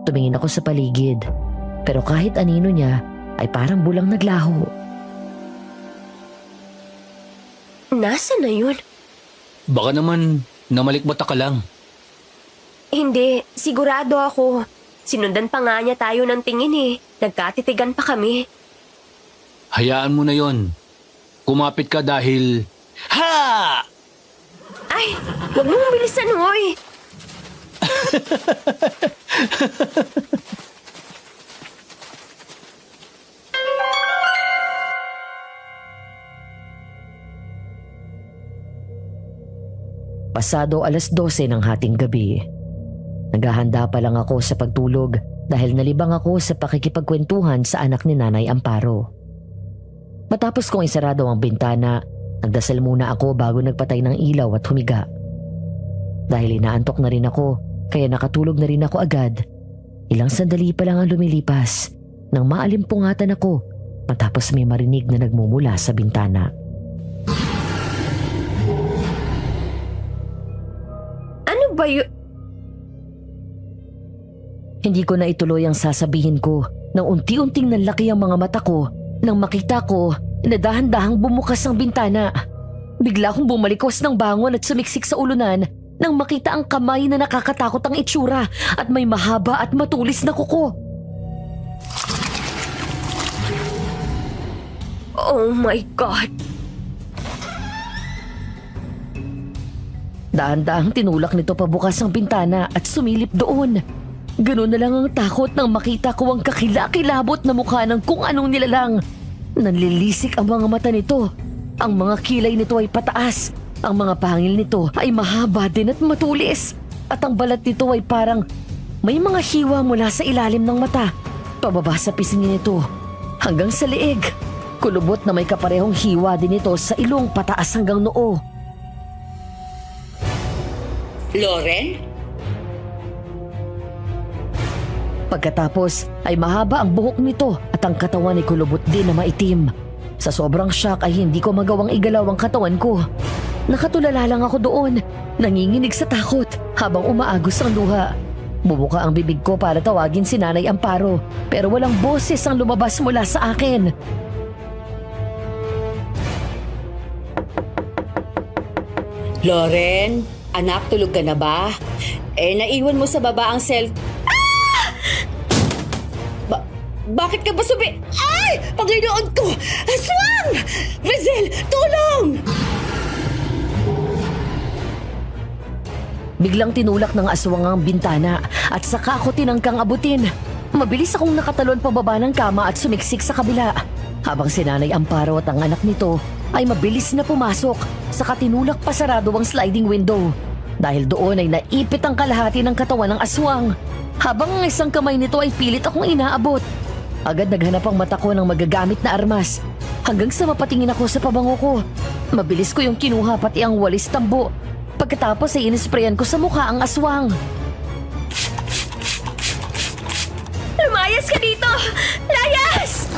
Tumingin ako sa paligid. Pero kahit anino niya, ay parang bulang naglaho. Nasaan na yun? Baka naman namalikmata ka lang. Hindi, sigurado ako. Sinundan pa nga niya tayo ng tingin eh. Nagkatitigan pa kami. Hayaan mo na yon. Kumapit ka dahil... Ha! Ay, huwag mong bilisan, hoy. Pasado 12:00 ng hating gabi. Naghahanda pa lang ako sa pagtulog dahil nalibang ako sa pakikipagkwentuhan sa anak ni Nanay Amparo. Matapos kong isarado ang bintana, nagdasal muna ako bago nagpatay ng ilaw at humiga. Dahil inaantok na rin ako, kaya nakatulog na rin ako agad. Ilang sandali pa lang ang lumilipas nang maalimpungatan ako matapos may marinig na nagmumula sa bintana. Ano ba yun? Hindi ko na ituloy ang sasabihin ko nang unti-unting nanlaki ang mga mata ko nang makita ko na dahan-dahang bumukas ang bintana. Bigla akong bumalikos ng bangon at sumiksik sa ulunan nang makita ang kamay na nakakatakot ang itsura at may mahaba at matulis na kuko. Oh my God. Dahan-dahang tinulak nito pabukas ang bintana at sumilip doon. Ganun na lang ang takot nang makita ko ang kakilakilabot na mukha ng kung anong nilalang. Nanlilisik ang mga mata nito. Ang mga kilay nito ay pataas. Ang mga pangil nito ay mahaba din at matulis. At ang balat nito ay parang may mga hiwa mula sa ilalim ng mata. Pababa sa pisngi nito hanggang sa leeg. Kulubot na may kaparehong hiwa din ito sa ilong pataas hanggang noo. Loren? Pagkatapos ay mahaba ang buhok nito at ang katawan ay kulubot din na maitim. Sa sobrang shock ay hindi ko magawang igalaw ang katawan ko. Nakatulala lang ako doon, nanginginig sa takot habang umaagos ang luha. Bumuka ang bibig ko para tawagin si Nanay Amparo pero walang boses ang lumabas mula sa akin. Loren, anak, tulog ka na ba? Naiwan mo sa baba ang Bakit ka ba Ay! Panginoon ko! Aswang! Rizel, tulong! Biglang tinulak ng aswang ang bintana at saka ako tinangkang abutin. Mabilis akong nakatalon pababa ng kama at sumiksik sa kabila. Habang si Nanay Amparo at ang anak nito ay mabilis na pumasok, saka tinulak pa sarado ang sliding window. Dahil doon ay naipit ang kalahati ng katawan ng aswang. Habang ang isang kamay nito ay pilit akong inaabot. Agad naghanap ang mata ko ng magagamit na armas. Hanggang sa mapatingin ako sa pabango ko. Mabilis ko yung kinuha pati ang walis tambo. Pagkatapos ay inisprayan ko sa mukha ang aswang. Lumayas ka dito! Layas!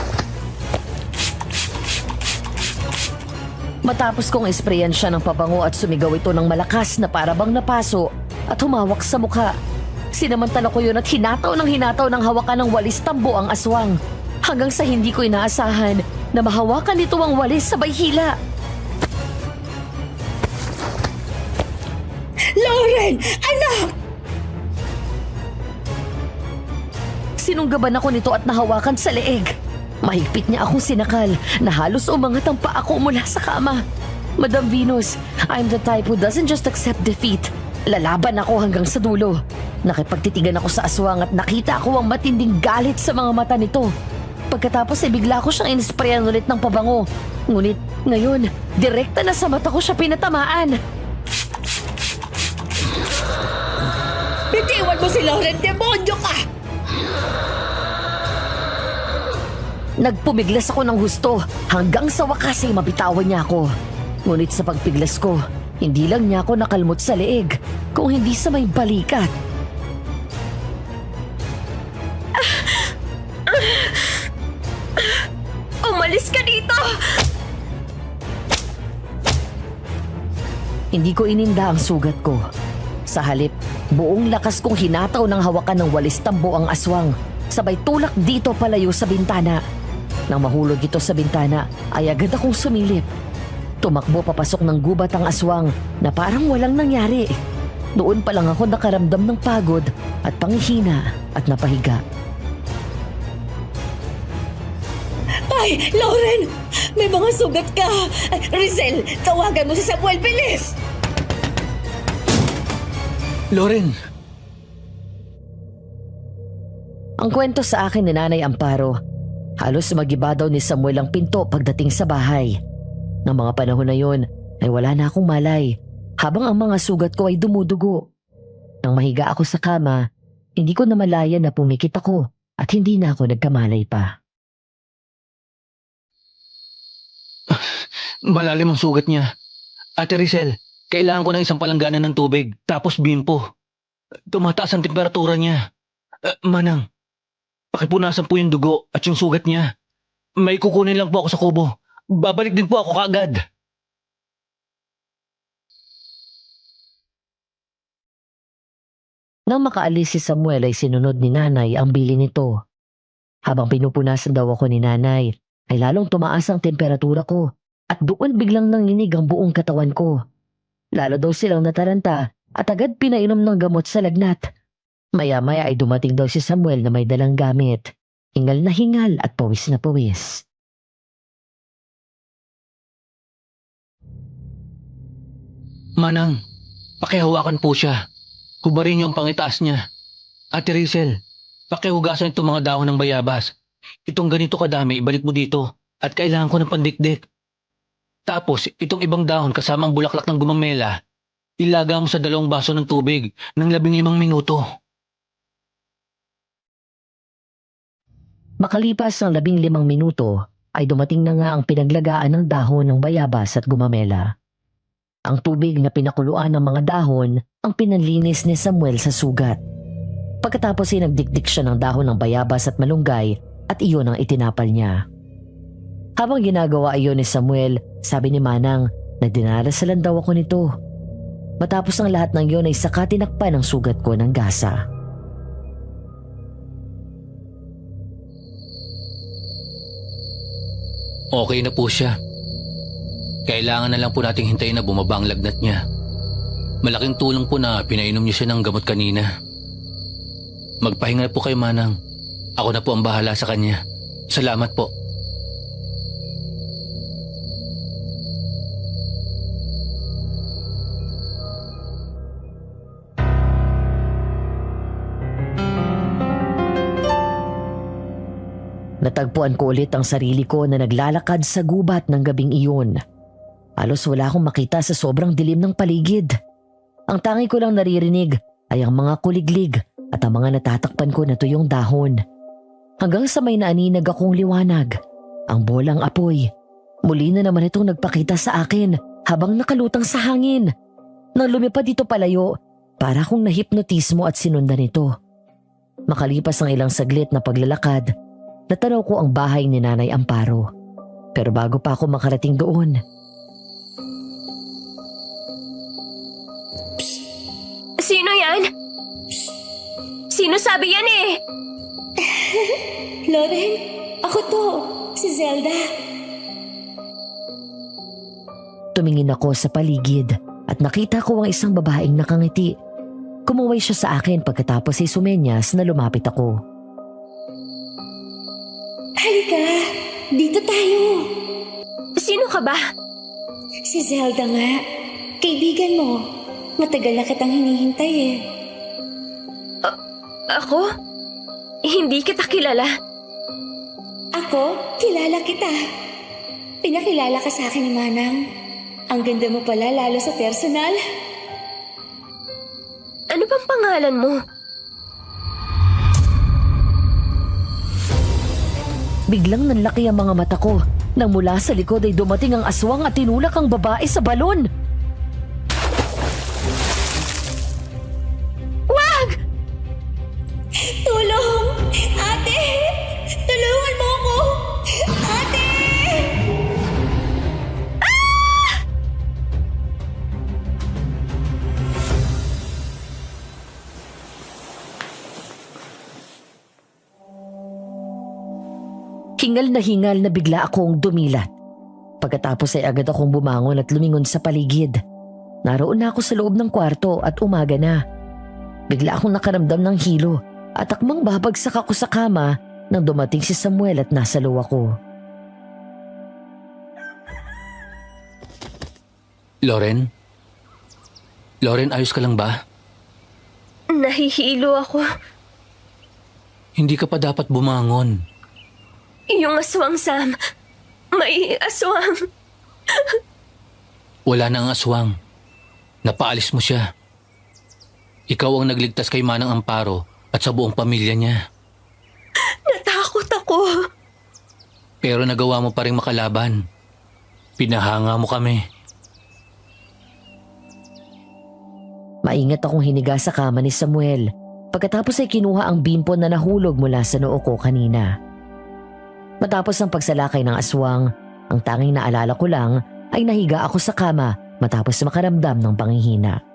Matapos kong isprayan siya ng pabango at sumigaw ito ng malakas na parabang napaso at humawak sa mukha. Sinamantala ko yun at hinataw ng hawakan ng walis tambo ang aswang. Hanggang sa hindi ko inaasahan na mahawakan nito ang walis sabay hila. Loren! Anak! Sinunggaban ako nito at nahawakan sa leeg. Mahigpit niya akong sinakal na halos umangat ang paa ko mula sa kama. Madam Venus, I'm the type who doesn't just accept defeat. Lalaban ako hanggang sa dulo. Nakipagtitigan ako sa aswang at nakita ko ang matinding galit sa mga mata nito. Pagkatapos ay bigla ko siyang inisprayan ulit ng pabango. Ngunit ngayon, direkta na sa mata ko siya pinatamaan. Bitiwan mo si Loren! Demonyo ka! Nagpumiglas ako ng husto hanggang sa wakas ay mabitawan niya ako. Ngunit sa pagpiglas ko, hindi lang niya ako nakalmot sa leeg, kung hindi sa may balikat. Umalis ka dito! Hindi ko ininda ang sugat ko. Sa halip, buong lakas kong hinataw ng hawakan ng walis tambo ang aswang, sabay tulak dito palayo sa bintana. Nang mahulog ito sa bintana, ay agad akong sumilip. Tumakbo papasok ng gubat ang aswang na parang walang nangyari. Noon pa lang ako nakaramdam ng pagod at panghihina at napahiga. Ay, Lauren! May mga sugat ka! Ay, Rizel, tawagan mo si Samuel, bilis! Loren, Ang kwento sa akin ni Nanay Amparo, halos magiba daw ni Samuel ang pinto pagdating sa bahay. Nang mga panahon na yun, ay wala na akong malay, habang ang mga sugat ko ay dumudugo. Nang mahiga ako sa kama, hindi ko namalayan na pumikit ako at hindi na ako nagkamalay pa. malalim ang sugat niya. Ate Rizel, kailangan ko ng isang palangganan ng tubig, tapos bimpo. Tumataas ang temperatura niya. Manang, pakipunasan po yung dugo at yung sugat niya. May kukunin lang po ako sa kubo. Babalik din po ako kaagad. Nang makaalis si Samuel ay sinunod ni Nanay ang bili nito. Habang pinupunasan daw ako ni Nanay, ay lalong tumaas ang temperatura ko at doon biglang nanginig ang buong katawan ko. Lalo daw silang nataranta at agad pinainom ng gamot sa lagnat. Maya-maya ay dumating daw si Samuel na may dalang gamit. Hingal na hingal at pawis na pawis. Manang, pakihawakan po siya. Hubarin niyo ang pangitaas niya. Ate Rizel, pakihugasan itong mga dahon ng bayabas. Itong ganito kadami, ibalik mo dito. At kailangan ko ng pandikdik. Tapos, itong ibang dahon kasama ang bulaklak ng gumamela, ilaga mo sa 2 baso ng tubig ng 15 minuto. Makalipas ang 15 minuto, ay dumating na nga ang pinaglagaan ng dahon ng bayabas at gumamela. Ang tubig na pinakuluan ng mga dahon ang pinanlinis ni Samuel sa sugat. Pagkatapos ay nagdikdik siya ng dahon ng bayabas at malunggay at iyon ang itinapal niya. Habang ginagawa iyon ni Samuel, sabi ni Manang na dinarasalan daw ako nito. Matapos ang lahat ng iyon ay saka tinakpan ang sugat ko ng gasa. Okay na po siya. Kailangan na lang po nating hintayin na bumaba ang lagnat niya. Malaking tulong po na pinainom niyo siya ng gamot kanina. Magpahinga na po kayo, Manang. Ako na po ang bahala sa kanya. Salamat po. Natagpuan ko ulit ang sarili ko na naglalakad sa gubat ng gabing iyon. Halos wala akong makita sa sobrang dilim ng paligid. Ang tangi ko lang naririnig ay ang mga kuliglig at ang mga natatakpan ko na tuyong dahon. Hanggang sa may naaninag akong liwanag, ang bolang apoy. Muli na naman itong nagpakita sa akin habang nakalutang sa hangin. Nang lumipad dito palayo, para akong nahipnotismo at sinundan ito. Makalipas ang ilang saglit na paglalakad, natanaw ko ang bahay ni Nanay Amparo. Pero bago pa ako makarating doon, Sino yan? Sino sabi yan eh? Lauren, ako to, si Zelda. tumingin ako sa paligid at nakita ko ang isang babaeng nakangiti. Kumuway siya sa akin pagkatapos ay sumenyas na lumapit ako. Halika, dito tayo. Sino ka ba? Si Zelda nga, kaibigan mo. Matagal na kitang hinihintay eh. Ako? Hindi kita kilala. Ako, kilala kita. Pinakilala ka sa akin ni Manang. Ang ganda mo pala lalo sa personal. Ano bang pangalan mo? Biglang nanlaki ang mga mata ko Nang mula sa likod ay dumating ang aswang at tinulak ang babae sa balon. Tulong! Ate! Tulungan mo ako! Ate! Hingal na bigla akong dumilat. Pagkatapos ay agad akong bumangon at lumingon sa paligid. Naroon na ako sa loob ng kwarto at umaga na. Bigla akong nakaramdam ng hilo at akmang babagsak ako sa kama nang dumating si Samuel at nasa luwa ko. Loren? Loren, ayos ka lang ba? Nahihilo ako. Hindi ka pa dapat bumangon. Yung aswang, Sam. May aswang. Wala na ang aswang. Napaalis mo siya. Ikaw ang nagligtas kay Manang Amparo at sa buong pamilya niya. Natakot ako. Pero nagawa mo pa rin makalaban. Pinahanga mo kami. Maingat akong hiniga sa kama ni Samuel. Pagkatapos ay kinuha ang bimpon na nahulog mula sa noo ko kanina. Matapos ang pagsalakay ng aswang, ang tanging naalala ko lang ay nahiga ako sa kama matapos makaramdam ng panghihina.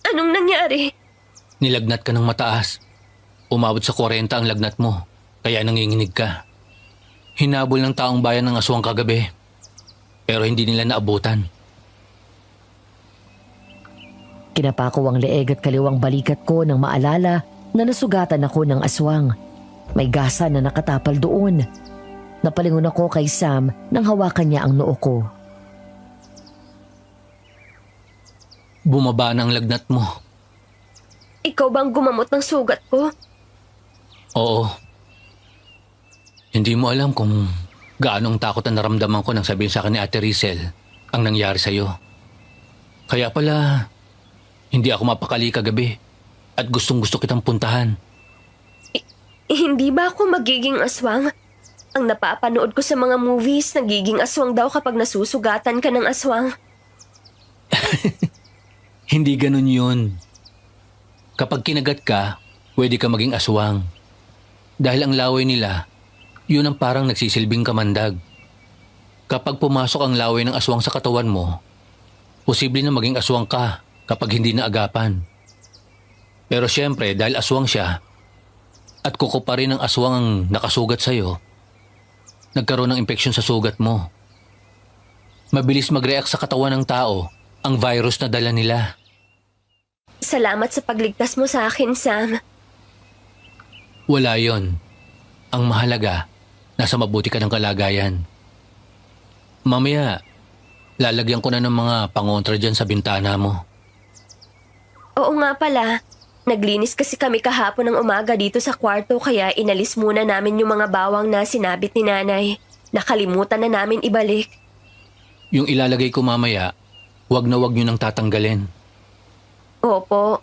Anong nangyari? Nilagnat ka ng mataas. Umabot sa 40 ang lagnat mo, kaya nanginginig ka. Hinabol ng taong bayan ng aswang kagabi, pero hindi nila naabutan. Kinapako ang leeg at kaliwang balikat ko nang maalala na nasugatan ako ng aswang. May gasa na nakatapal doon. Napalingon ako kay Sam nang hawakan niya ang noo ko. Bumaba na ang lagnat mo. Ikaw bang gumamot ng sugat ko? Oo. Hindi mo alam kung gaano ang takot ang naramdaman ko nang sabihin sa akin ni Ate Rizel ang nangyari sa'yo. Kaya pala, hindi ako mapakali kagabi at gustong-gusto kitang puntahan. Hindi ba ako magiging aswang? Ang napapanood ko sa mga movies, nagiging aswang daw kapag nasusugatan ka ng aswang. Hindi ganun yun. Kapag kinagat ka, pwede ka maging aswang. Dahil ang laway nila, yun ang parang nagsisilbing kamandag. Kapag pumasok ang laway ng aswang sa katawan mo, posible na maging aswang ka kapag hindi na agapan. Pero syempre, dahil aswang siya, at kuko pa rin ang aswang ang nakasugat sa'yo, nagkaroon ng impeksyon sa sugat mo. Mabilis mag-react sa katawan ng tao ang virus na dala nila. Salamat sa pagligtas mo sa akin, Sam. Wala yon. Ang mahalaga, nasa mabuti ka ng kalagayan. Mamaya, lalagyan ko na ng mga pangontra dyan sa bintana mo. Oo nga pala. Naglinis kasi kami kahapon ng umaga dito sa kwarto kaya inalis muna namin yung mga bawang na sinabit ni nanay. Nakalimutan na namin ibalik. Yung ilalagay ko mamaya, wag na wag nyo nang tatanggalin. Opo.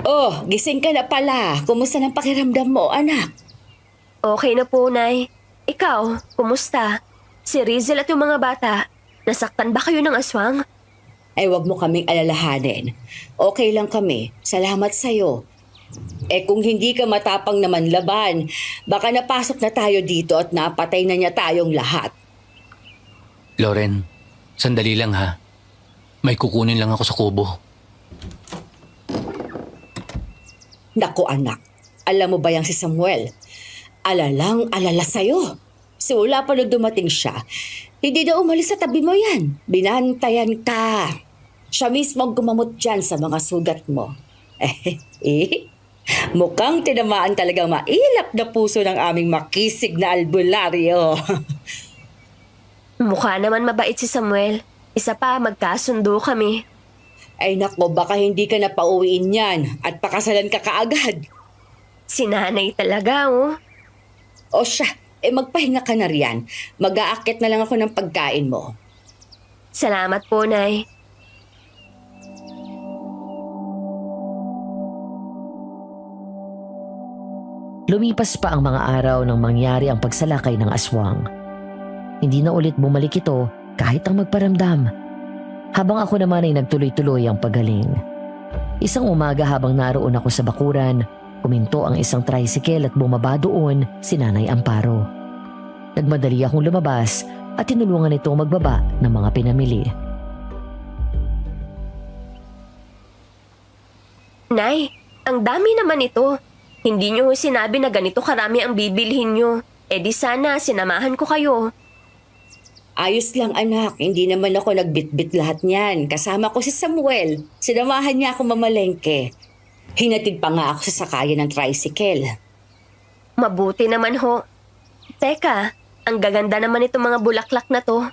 Oh, gising ka na pala. Kumusta ng pakiramdam mo, anak? Okay na po, Nay. Ikaw, kumusta? Si Rizel at yung mga bata, nasaktan ba kayo ng aswang? Ay, wag mo kaming alalahanin. Okay lang kami. Salamat sa'yo. Kung hindi ka matapang naman laban, baka napasok na tayo dito at napatay na niya tayong lahat. Loren, sandali lang ha. May kukunin lang ako sa kubo. Naku anak, alam mo ba yang si Samuel? Alala sa'yo. Simula pa nung dumating siya, hindi na umalis sa tabi mo yan. Binantayan ka. Siya mismo ang gumamot dyan sa mga sugat mo. Mukhang tinamaan talagang mailap na puso ng aming makisig na albularyo. Mukha naman mabait si Samuel. Isa pa, magkasundo kami. Ay nako, baka hindi ka na pauwiin yan at pakasalan ka kaagad. Si nanay talaga, oh. O siya, magpahinga ka na riyan. Mag-aakit na lang ako ng pagkain mo. Salamat po, Nay. Lumipas pa ang mga araw nang mangyari ang pagsalakay ng aswang. Hindi na ulit bumalik ito kahit ang magparamdam. Habang ako naman ay nagtuloy-tuloy ang pagaling. Isang umaga habang naroon ako sa bakuran, huminto ang isang tricycle at bumaba doon si Nanay Amparo. Nagmadali akong lumabas at tinulungan itong magbaba ng mga pinamili. Nay, ang dami naman ito. Hindi niyo sinabi na ganito karami ang bibilhin niyo. Eh di sana sinamahan ko kayo. Ayos lang anak, hindi naman ako nagbitbit lahat niyan. Kasama ko si Samuel. Sinamahan niya ako mamalengke. Hinatid pa nga ako sa sakayan ng tricycle. Mabuti naman ho. Teka, ang gaganda naman itong mga bulaklak na to.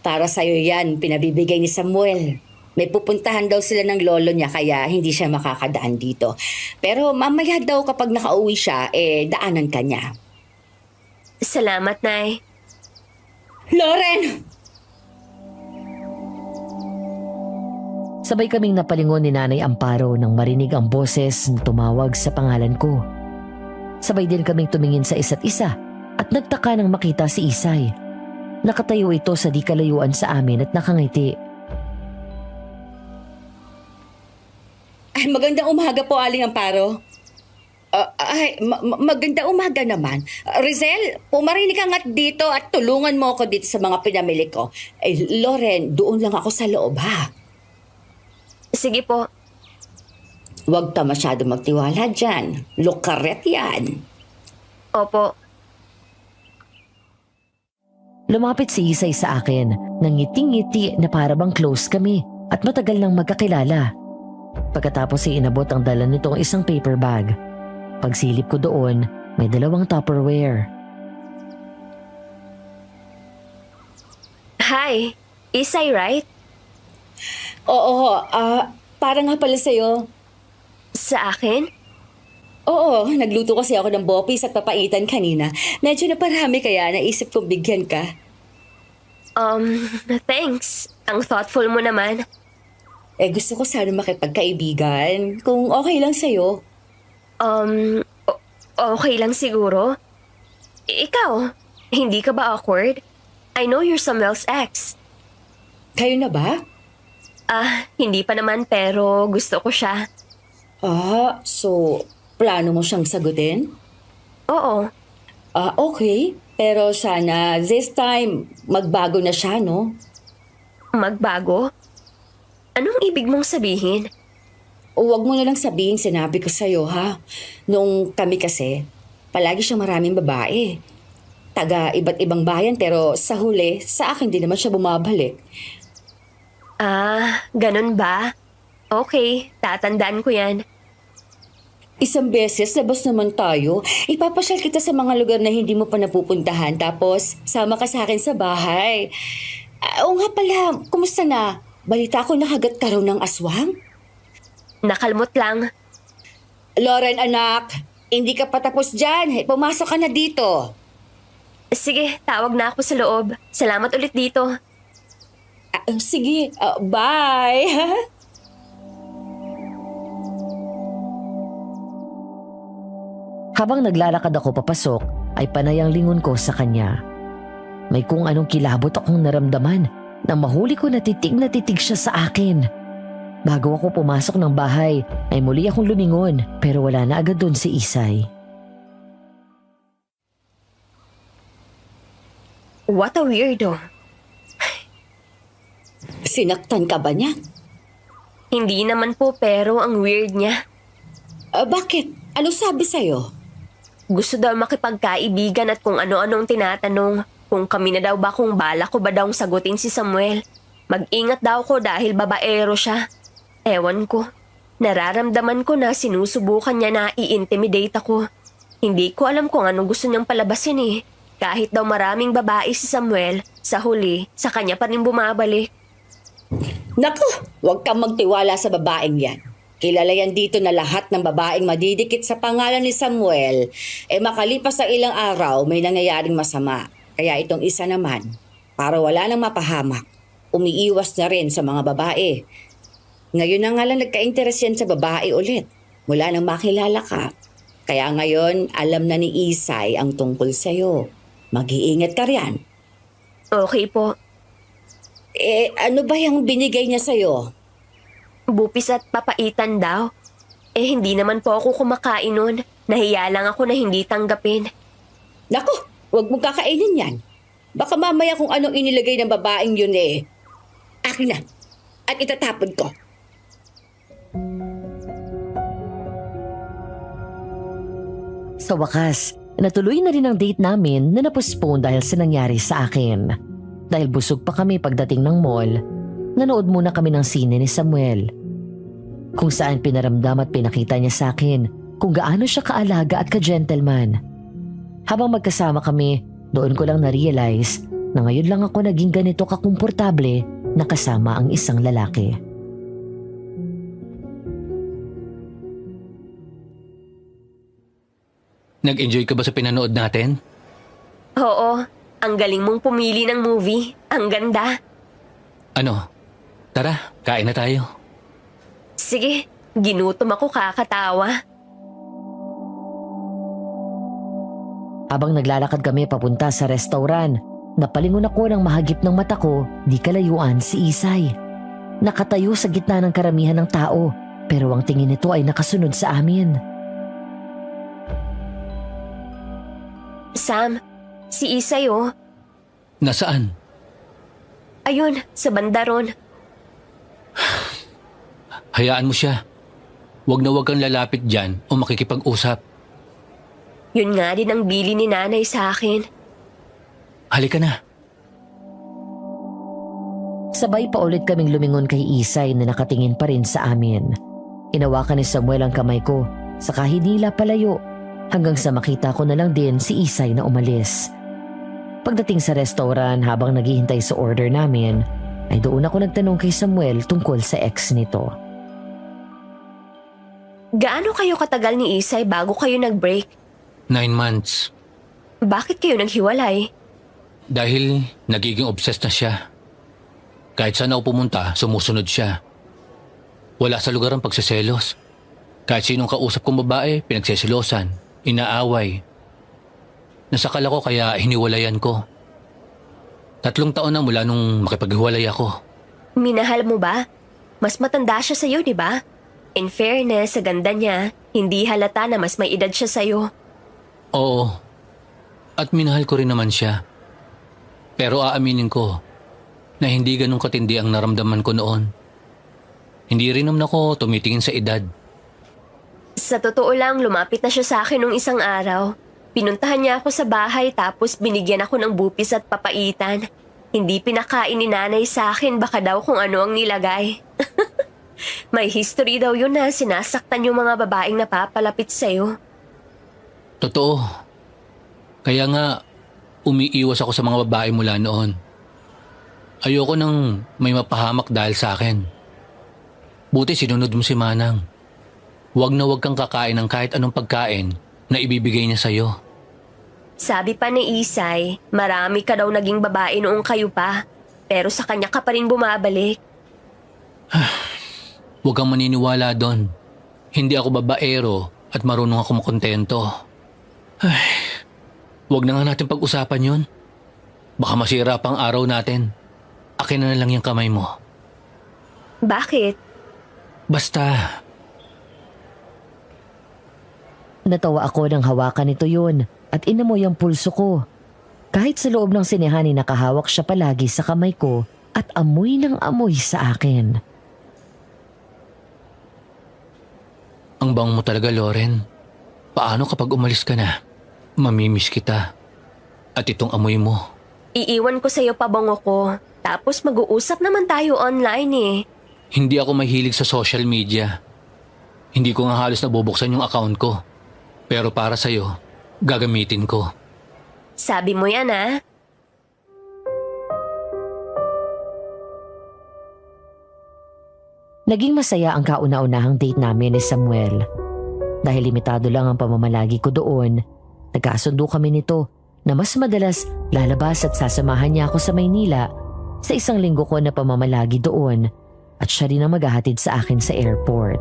Para sa'yo yan, pinabibigay ni Samuel. May pupuntahan daw sila ng lolo niya kaya hindi siya makakadaan dito. Pero mamaya daw kapag nakauwi siya, daanan ka niya. Salamat, Nay. Loren! Sabay kaming napalingon ni Nanay Amparo nang marinig ang boses na tumawag sa pangalan ko. Sabay din kaming tumingin sa isa't isa at nagtaka nang makita si Isay. Nakatayo ito sa di kalayuan sa amin at nakangiti. Ay, magandang umaga po, Aling Amparo. Magandang umaga naman. Rizel, pumarinig ka nga't dito at tulungan mo ako dito sa mga pinamili ko. Loren, doon lang ako sa loob, ha? Sige po. Huwag ka masyado magtiwala dyan. Lukaret yan. Opo. Lumapit si Isay sa akin nang ngiting-ngiti na para bang close kami at matagal nang magkakilala. Pagkatapos ay inabot ang dala nitong isang paper bag. Pagsilip ko doon, may 2 Tupperware. Hi, Isay, right? Oo, para nga pala sa'yo. Sa akin? Oo, nagluto kasi ako ng bopis at papaitan kanina. Medyo naparami kaya naisip kong bigyan ka. Thanks. Ang thoughtful mo naman. Gusto ko sana makipagkaibigan. Kung okay lang sa'yo. Okay lang siguro. Ikaw, hindi ka ba awkward? I know you're Samuel's ex. Kayo na ba? Hindi pa naman pero gusto ko siya. So, plano mo siyang sagutin? Oo. Okay. Pero sana this time, magbago na siya, no? Magbago? Anong ibig mong sabihin? Huwag mo na lang sabihin sinabi ko sa'yo, ha? Nung kami kasi, palagi siyang maraming babae. Taga iba't ibang bayan pero sa huli, sa akin din naman siya bumabalik. Ganun ba? Okay, tatandaan ko yan. Isang beses, labas naman tayo. Ipapasyal kita sa mga lugar na hindi mo pa napupuntahan tapos sama ka sa akin sa bahay. Oo nga pala, kumusta na? Balita ko nakagat ka raw ng aswang? Nakalmot lang. Loren, anak, hindi ka patapos dyan. Pumasok ka na dito. Sige, tawag na ako sa loob. Salamat ulit dito. Sige, bye. Habang naglalakad ako papasok, ay panay ang lingon ko sa kanya. May kung anong kilabot akong naramdaman nang mahuli ko na titig siya sa akin. Bago ako pumasok ng bahay, ay muli akong lumingon pero wala na agad doon si Isay. What a weirdo. Sinaktan ka ba niya? Hindi naman po pero ang weird niya. Bakit? Ano sabi sa'yo? Gusto daw makipagkaibigan at kung ano-anong tinatanong. Kung kami na daw ba kung bala ko ba daw sagutin si Samuel. Mag-ingat daw ko dahil babaero siya. Ewan ko. Nararamdaman ko na sinusubukan niya na i-intimidate ako. Hindi ko alam kung anong gusto niyang palabasin eh. Kahit daw maraming babae si Samuel, sa huli, sa kanya pa rin bumabalik. Naku, huwag kang magtiwala sa babaeng yan. Kilala yan dito na lahat ng babaeng madidikit sa pangalan ni Samuel. Makalipas sa ilang araw, may nangyayaring masama. Kaya itong isa naman, para wala nang mapahamak, umiiwas na rin sa mga babae. Ngayon na nga lang nagka-interes yan sa babae ulit. Mula nang makilala ka. Kaya ngayon, alam na ni Isay ang tungkol sa'yo. Mag-iingat ka riyan. Okay po. Ano ba yung binigay niya sa'yo? Bupis at papaitan daw. Hindi naman po ako kumakain nun. Nahiya lang ako na hindi tanggapin. Naku, huwag mong kakainin yan. Baka mamaya kung anong inilagay ng babaeng yun akin na. At itatapon ko. Sa wakas, natuloy na rin ang date namin na napospone dahil sa nangyari sa akin. Dahil busog pa kami pagdating ng mall, nanood muna kami ng sine ni Samuel. Kung saan pinaramdam at pinakita niya sa akin kung gaano siya kaalaga at ka-gentleman. Habang magkasama kami, doon ko lang na-realize na ngayon lang ako naging ganito kakomportable na kasama ang isang lalaki. Nag-enjoy ka ba sa pinanood natin? Oo, ang galing mong pumili ng movie. Ang ganda. Ano? Tara, kain na tayo. Sige, ginutom ako kakatawa. Habang naglalakad kami papunta sa restaurant, napalingon ako ng mahagip ng mata ko, di kalayuan si Isay. Nakatayo sa gitna ng karamihan ng tao, pero ang tingin nito ay nakasunod sa amin. Sam, si Isay oh. Nasaan? Ayun, sa banda ron. Hayaan mo siya. Huwag na huwag kang lalapit dyan o makikipag-usap. Yun nga din ang bili ni nanay sa akin. Halika na. Sabay pa ulit kaming lumingon kay Isay na nakatingin pa rin sa amin. Inawakan ni Samuel ang kamay ko, saka hinila palayo, hanggang sa makita ko na lang din si Isay na umalis. Pagdating sa restaurant habang naghihintay sa order namin, ay doon ako nagtanong kay Samuel tungkol sa ex nito. Gaano kayo katagal ni Isay bago kayo nag-break? 9 months. Bakit kayo naghiwalay? Dahil nagiging obsessed na siya. Kahit saan ako pumunta, sumusunod siya. Wala sa lugar ang pagseselos. Kahit sinong kausap kong babae, pinagsesilosan, inaaway. Nasakal ako kaya hiniwalayan ko. 3 taon na mula nung makipaghiwalay ako. Minahal mo ba? Mas matanda siya sa'yo, di ba? In fairness, sa ganda niya, hindi halata na mas may edad siya sa'yo. Oo. At minahal ko rin naman siya. Pero aaminin ko na hindi ganun katindi ang naramdaman ko noon. Hindi rin naman ako tumitingin sa edad. Sa totoo lang, lumapit na siya sa akin nung isang araw. Pinuntahan niya ako sa bahay tapos binigyan ako ng bupis at papaitan. Hindi pinakain ni nanay sa akin, baka daw kung ano ang nilagay. May history daw yun na sinasaktan yung mga babaeng napapalapit sa'yo. Totoo. Kaya nga, umiiwas ako sa mga babae mula noon. Ayoko nang may mapahamak dahil sa akin. Buti sinunod mo si Manang. Huwag na huwag kang kakain ng kahit anong pagkain na ibibigay niya sa'yo. Sabi pa ni Isay, marami ka daw naging babae noong kayo pa. Pero sa kanya ka pa rin bumabalik. Huwag kang maniniwala doon. Hindi ako babaero at marunong ako makontento. Huwag na nga natin pag-usapan yun. Baka masira pang araw natin. Akin na lang yung kamay mo. Bakit? Basta. Natawa ako nang hawakan nito yun at inamoy ang pulso ko. Kahit sa loob ng sinehan ay nakahawak siya palagi sa kamay ko at amoy ng amoy sa akin. Ang bango mo talaga, Loren. Paano kapag umalis ka na? Mamimiss kita. At itong amoy mo. Iiwan ko sa'yo pabango ko. Tapos mag-uusap naman tayo online eh. Hindi ako mahilig sa social media. Hindi ko nga halos nabubuksan yung account ko. Pero para sa'yo, gagamitin ko. Sabi mo yan ah. Naging masaya ang kauna-unahang date namin ni Samuel. Dahil limitado lang ang pamamalagi ko doon, nagkasundo kami nito na mas madalas lalabas at sasamahan niya ako sa Maynila sa 1 linggo ko na pamamalagi doon at siya rin ang maghahatid sa akin sa airport.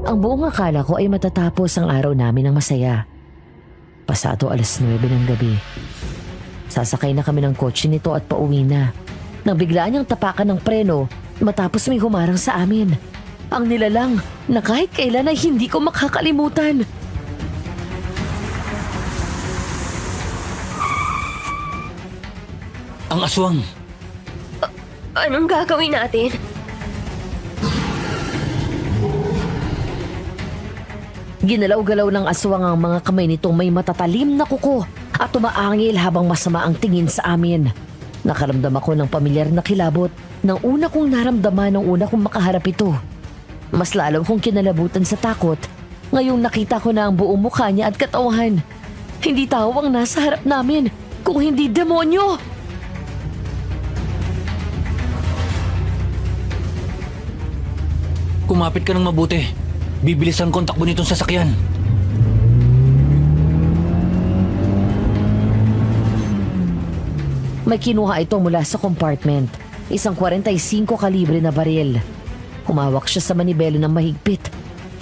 Ang buong akala ko ay matatapos ang araw namin ng masaya. Pasado 9:00 ng gabi. Sasakay na kami ng kotse nito at pauwi na. Nang biglaan niyang tapakan ng preno matapos may humarang sa amin. Ang nilalang na kahit kailan ay hindi ko makakalimutan. Ang aswang! Anong gagawin natin? Ginalaw-galaw ng aswang ang mga kamay nitong may matatalim na kuko at tumaangil habang masama ang tingin sa amin. Nakaramdam ako ng pamilyar na kilabot nang una kong naramdaman nung una kong makaharap ito. Mas lalo kong kinalabutan sa takot ngayong nakita ko na ang buong mukha niya at katawan. Hindi tao ang nasa harap namin, kung hindi demonyo! Kumapit ka ng mabuti. Bibilisan ko ang takbo nitong sasakyan. May kinuha ito mula sa compartment. Isang 45 kalibre na baril. Humawak siya sa manibelo ng mahigpit.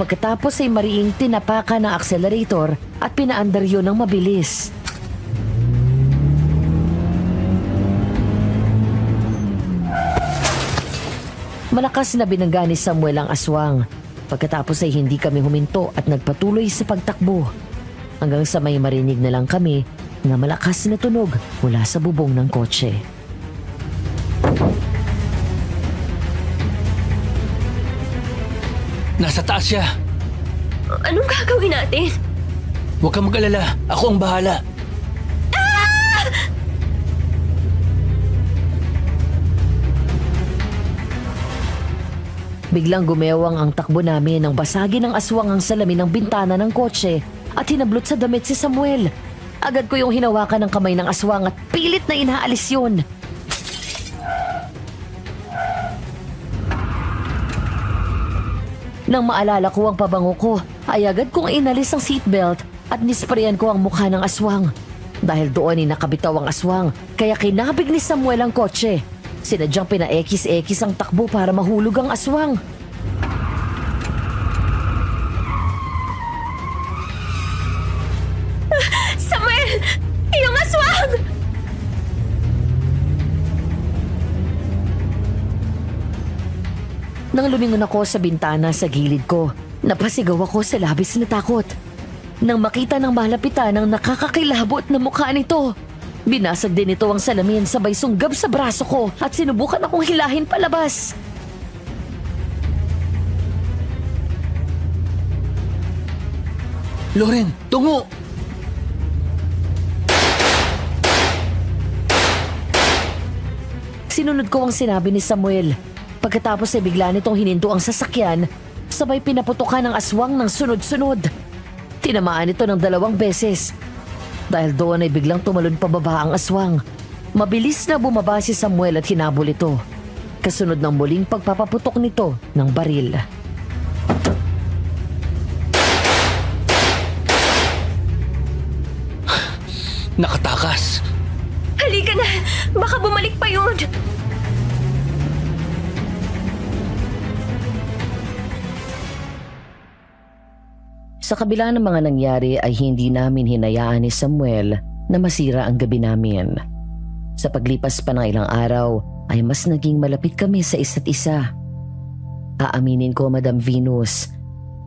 Pagkatapos ay mariing tinapakan ng accelerator at pinaandar yun ng mabilis. Malakas na binangga ni Samuel ang aswang. Pagkatapos ay hindi kami huminto at nagpatuloy sa pagtakbo. Hanggang sa may marinig na lang kami na malakas na tunog mula sa bubong ng kotse. Nasa taas siya. Anong gagawin natin? Huwag kang mag-alala. Ako ang bahala. Biglang gumewang ang takbo namin nang basagin ng aswang ang salamin ng bintana ng kotse at hinablot sa damit si Samuel. Agad ko yung hinawakan ng kamay ng aswang at pilit na inaalis yun. Nang maalala ko ang pabango ko, ay agad kong inalis ang seatbelt at nisprayan ko ang mukha ng aswang. Dahil doon ay nakabitaw ang aswang, kaya kinabig ni Samuel ang kotse. Sinadyang pina-ekis-ekis ang takbo para mahulog ang aswang. Samuel! Yung aswang! Nang lumingon ako sa bintana sa gilid ko, napasigaw ako sa labis na takot. Nang makita ng malapitan ang nakakakilabot na mukha nito, binasag din ito ang salamin sabay sunggab sa braso ko at sinubukan akong hilahin palabas. Loren, tungo! Sinunod ko ang sinabi ni Samuel. Pagkatapos ay bigla nitong hininto ang sasakyan, sabay pinaputukan ng aswang ng sunod-sunod. Tinamaan ito ng 2 beses. Dahil doon ay biglang tumalon pababa ang aswang. Mabilis na bumaba si Samuel at hinabol ito. Kasunod ng muling pagpapaputok nito ng baril. Nakatakas! Halika na! Baka bumalik pa yun! Sa kabila ng mga nangyari ay hindi namin hinayaan ni Samuel na masira ang gabi namin. Sa paglipas pa ng ilang araw ay mas naging malapit kami sa isa't isa. Aaminin ko, Madam Venus,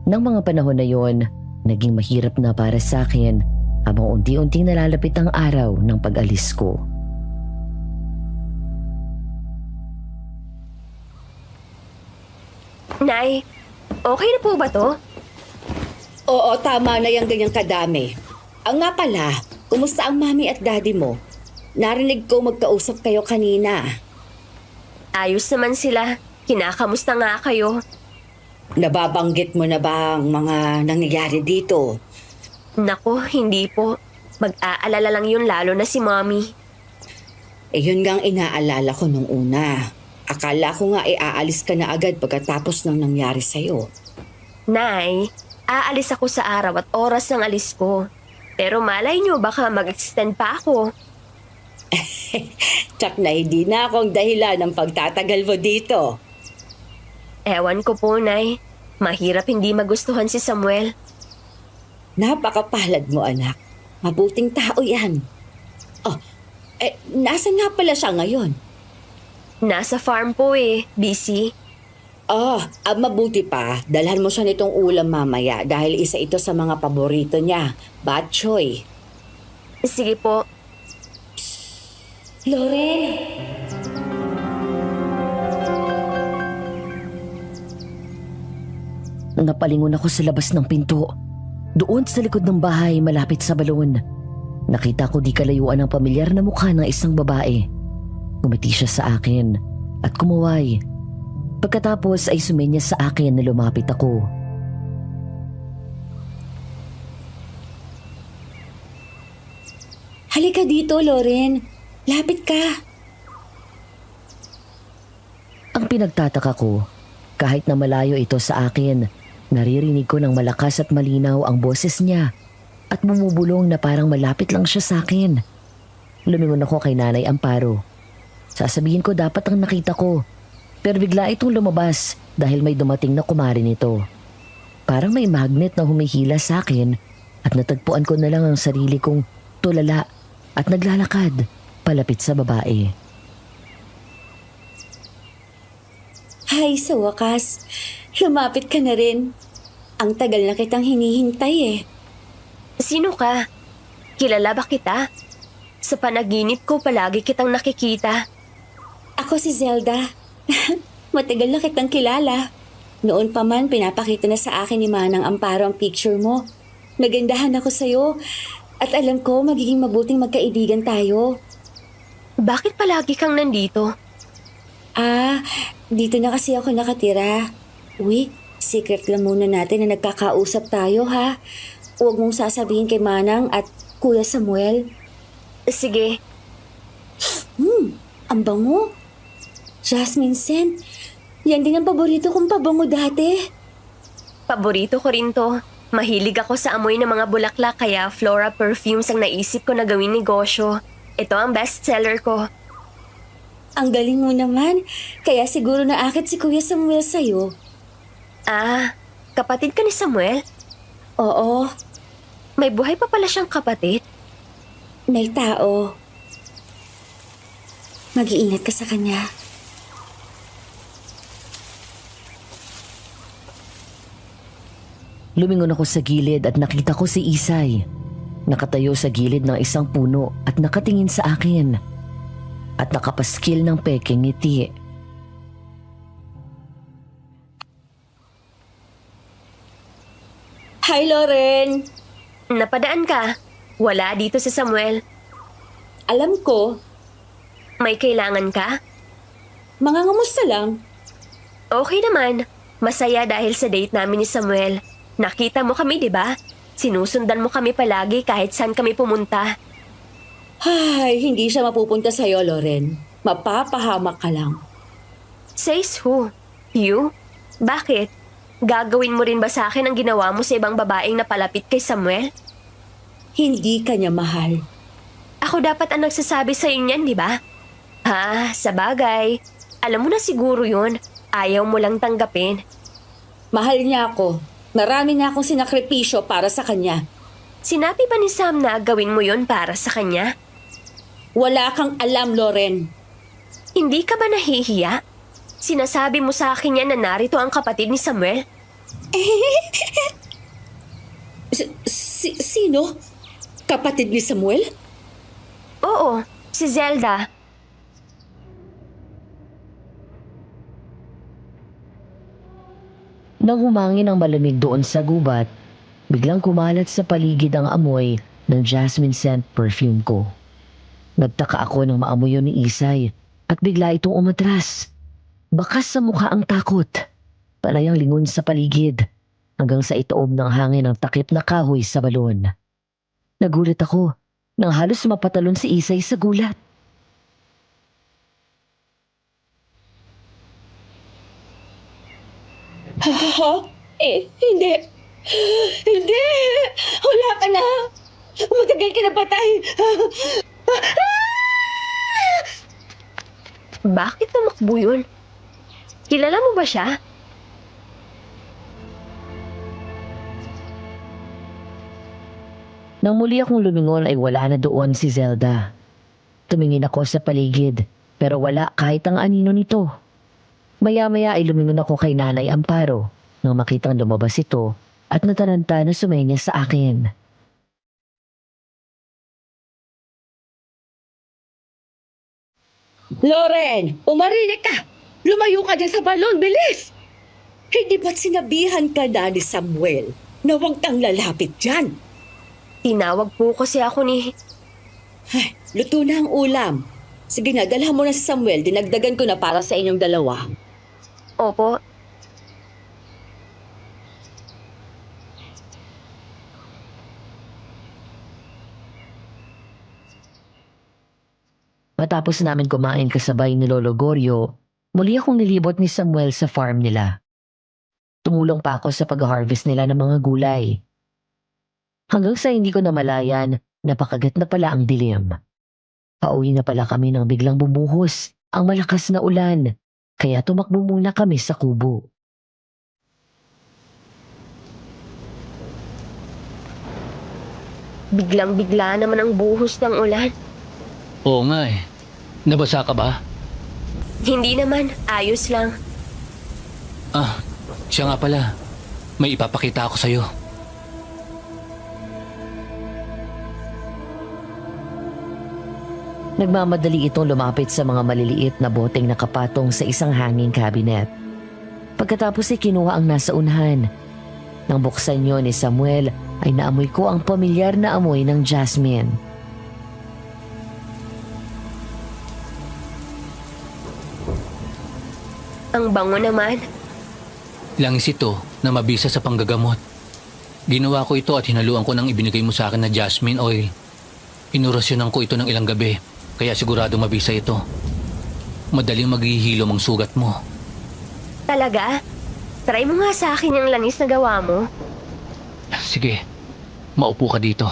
ng mga panahon na yon, naging mahirap na para sa akin habang unti-unting nalalapit ang araw ng pag-alis ko. Nay, okay na po ba to? Oo, tama na yung ganyang kadami. Ang nga pala, kumusta ang mami at daddy mo? Narinig ko magkausap kayo kanina. Ayos naman sila. Kinakamusta nga kayo? Nababanggit mo na ba ang mga nangyayari dito? Naku, hindi po. Mag-aalala lang yun lalo na si Mommy. Yun nga ang inaalala ko nung una. Akala ko nga aalis ka na agad pagkatapos ng nangyari sa'yo. Nay, aalis ako sa araw at oras ng alis ko. Pero malay nyo, baka mag-extend pa ako. Tsak na hindi na akong dahilan ng pagtatagal mo dito. Ewan ko po, Nay. Mahirap hindi magustuhan si Samuel. Napakapalad mo, anak. Mabuting tao yan. Oh, nasan nga pala siya ngayon? Nasa farm po busy. Mabuti pa. Dalhan mo siya nitong ulam mamaya dahil isa ito sa mga paborito niya. Bok choy. Sige po. Loren! Napalingon ako sa labas ng pinto. Doon sa likod ng bahay malapit sa balon. Nakita ko di kalayuan ang pamilyar na mukha ng isang babae. Ngumiti siya sa akin at kumaway. Pagkatapos ay sumenyas sa akin na lumapit ako. Halika dito, Loren. Lapit ka. Ang pinagtataka ko, kahit na malayo ito sa akin, naririnig ko ng malakas at malinaw ang boses niya at bumubulong na parang malapit lang siya sa akin. Lumingon ako kay Nanay Amparo. Sasabihin ko dapat ang nakita ko, pero bigla itong lumabas dahil may dumating na kumari nito. Parang may magnet na humihila sa akin at natagpuan ko na lang ang sarili kong tulala at naglalakad palapit sa babae. Hay, sa wakas. Lumapit ka na rin. Ang tagal na kitang hinihintay Sino ka? Kilala ba kita? Sa panaginip ko palagi kitang nakikita. Ako si Zelda. Matagal na kitang kilala. Noon pa man pinapakita na sa akin ni Manang Amparo ang picture mo. Nagandahan ako sa'yo at alam ko magiging mabuting magkaibigan tayo. Bakit palagi kang nandito? Dito na kasi ako nakatira. Uy, secret lang muna natin na nagkakausap tayo ha. Huwag mong sasabihin kay Manang at Kuya Samuel. Sige. Ang bango. Jasmine scent. Yan din ang paborito kong pabango dati. Paborito ko rin to. Mahilig ako sa amoy ng mga bulaklak kaya Flora Perfumes ang naisip ko na gawin negosyo. Ito ang bestseller ko. Ang galing mo naman. Kaya siguro naakit si Kuya Samuel sa'yo. Kapatid ka ni Samuel? Oo, May buhay pa pala siyang kapatid? may tao. Mag-iingat ka sa kanya. Lumingon ako sa gilid at nakita ko si Isay. Nakatayo sa gilid ng isang puno at nakatingin sa akin. At nakapaskil ng peking ngiti. Hi, Loren! Napadaan ka? Wala dito si Samuel. Alam ko, May kailangan ka? mga ngamusta lang. Okay naman. Masaya dahil sa date namin ni Samuel. Nakita mo kami, di ba? Sinusundan mo kami palagi kahit saan kami pumunta. Ay, hindi siya mapupunta sa'yo, Loren. Mapapahamak ka lang. Says who? You? Bakit? Gagawin mo rin ba sa akin ang ginawa mo sa ibang babaeng napalapit kay Samuel? Hindi ka niya mahal. Ako dapat ang nagsasabi sa'yo niyan, di ba? Sa bagay. Alam mo na siguro yun. Ayaw mo lang tanggapin. Mahal niya ako. Marami na akong sinakripisyo para sa kanya. Sinabi ba ni Sam na gawin mo yun para sa kanya? Wala kang alam, Loren. Hindi ka ba nahihiya? Sinasabi mo sa akin yan na narito ang kapatid ni Samuel? Sino? Kapatid ni Samuel? Oo, si Zelda. Nang humangin ang malamig doon sa gubat, biglang kumalat sa paligid ang amoy ng jasmine scent perfume ko. Nagtaka ako nang maamoy yun ni Isay at bigla itong umatras. Bakas sa mukha ang takot. Panay ang lingon sa paligid hanggang sa itaob ng hangin ang takip na kahoy sa balon. Nagulat ako nang halos mapatalon si Isay sa gulat. Hindi. Hindi! Wala ka na! Matagal ka na patay! Bakit tumakbo yun? Kilala mo ba siya? Nang muli akong lumingon ay wala na doon si Zelda. Tumingin ako sa paligid pero wala kahit ang anino nito. Maya-maya ay lumingon ako kay Nanay Amparo nang makitang lumabas ito at nataranta na sumenya sa akin. Loren, umarinig ka! Lumayo ka dyan sa balon, bilis! Hindi ba't sinabihan ka na ni Samuel na huwag kang lalapit dyan? Tinawag po kasi ako ni... Ay, luto na ang ulam. Sige na, dalhan mo na si Samuel. Dinagdagan ko na para sa inyong dalawa. Opo, Matapos namin kumain kasabay ni Lolo Gorio, muli akong nilibot ni Samuel sa farm nila. Tumulong pa ako sa pag-harvest nila ng mga gulay. Hanggang sa hindi ko namalayan, napakagat na pala ang dilim. Pauwi na pala kami nang biglang bumuhos ang malakas na ulan, kaya tumakbo muna kami sa kubo. biglang-bigla naman ang buhos ng ulan. Oo nga eh. Nabasa ka ba? Hindi naman, ayos lang. Ah, siya nga pala. May ipapakita ako sa'yo. Nagmamadali itong lumapit sa mga maliliit na boteng nakapatong sa isang hanging cabinet. Pagkatapos ay kinuha ang nasa unahan. Nang buksan yon ni Samuel ay naamoy ko ang pamilyar na amoy ng jasmine. Ang bango naman. Langis ito na mabisa sa panggagamot. Ginawa ko ito at hinaluan ko ng ibinigay mo sa akin na jasmine oil. Inorasyonan ko ito ng ilang gabi, kaya sigurado mabisa ito. Madaling maghihilom ang sugat mo. Talaga? Try mo nga sa akin yung langis na gawa mo. Sige, maupo ka dito.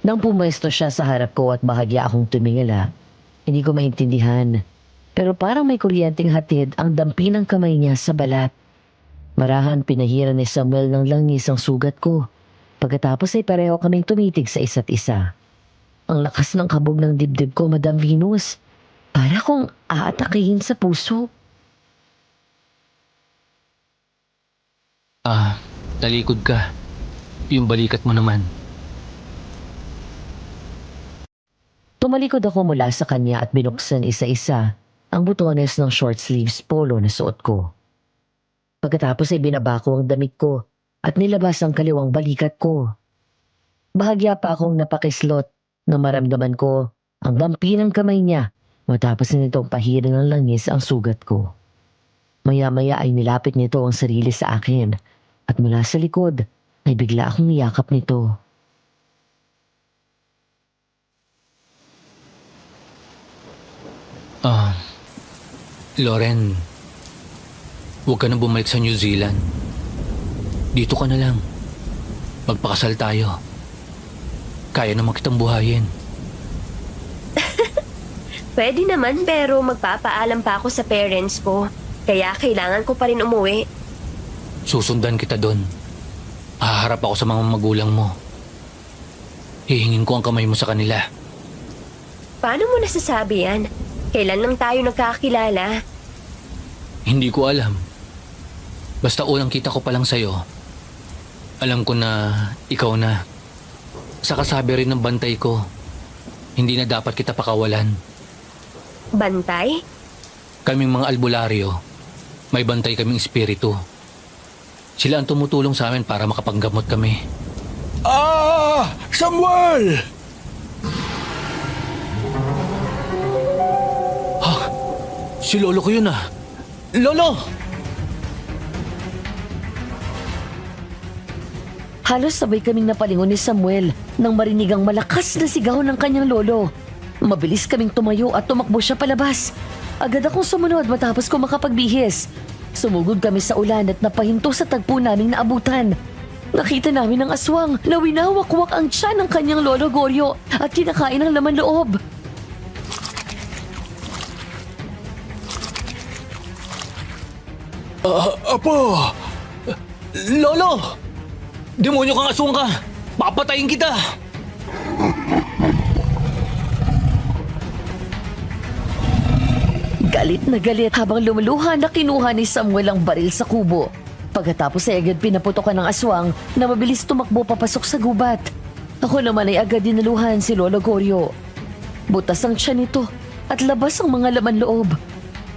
Nang pumesto siya sa harap ko at bahagya akong tumingala, hindi ko maintindihan. Pero parang may kuryenteng hatid ang dampi ng kamay niya sa balat. Marahan pinahiran ni Samuel ng langis ang sugat ko. Pagkatapos ay pareho kaming tumitig sa isa't isa. Ang lakas ng kabog ng dibdib ko, Madam Venus. Para kong aatakihin sa puso. Talikod ka. Yung balikat mo naman. Tumalikod ako mula sa kanya at binuksan isa-isa ang butones ng short sleeves polo na suot ko. Pagkatapos ay binaba ko ang damit ko at nilabas ang kaliwang balikat ko. Bahagya pa akong napakislot na maramdaman ko ang dampi ng kamay niya matapos nitong pahirin ng langis ang sugat ko. Maya-maya ay nilapit nito ang sarili sa akin at mula sa likod ay bigla akong niyakap nito. Loren, huwag ka na bumalik sa New Zealand. Dito ka na lang. Magpakasal tayo. Kaya naman kitang buhayin. Pwede naman pero magpapaalam pa ako sa parents ko. Kaya kailangan ko pa rin umuwi. Susundan kita doon. Haharap ako sa mga magulang mo. Hihingin ko ang kamay mo sa kanila. Paano mo nasasabi yan? Kailan lang tayo nagkakilala? Hindi ko alam. Basta unang kita ko pa lang sa'yo. Alam ko na ikaw na. Sa kasabi rin ng bantay ko, hindi na dapat kita pakawalan. Bantay? Kaming mga albularyo, may bantay kaming espiritu. Sila ang tumutulong sa amin para makapanggamot kami. Samuel! Si Lolo ko yun ah. Lolo! Halos sabay kaming napalingon ni Samuel nang marinig ang malakas na sigaw ng kanyang lolo. Mabilis kaming tumayo at tumakbo siya palabas. Agad akong sumunod matapos ko makapagbihis. Sumugod kami sa ulan at napahinto sa tagpo naming naabutan. Nakita namin ang aswang na winawakwak ang tiyan ng kanyang lolo Gorio at kinakain ang laman loob. Apo! Lolo! Demonyo kang aswang ka! Papatayin kita! Galit na galit habang lumuluha na kinuha ni Samuel ang baril sa kubo. Pagkatapos ay agad pinaputokan ng aswang na mabilis tumakbo papasok sa gubat. Ako naman ay agad dinaluhan si Lolo Goryo. Butas ang tiyan nito at labas ang mga laman loob.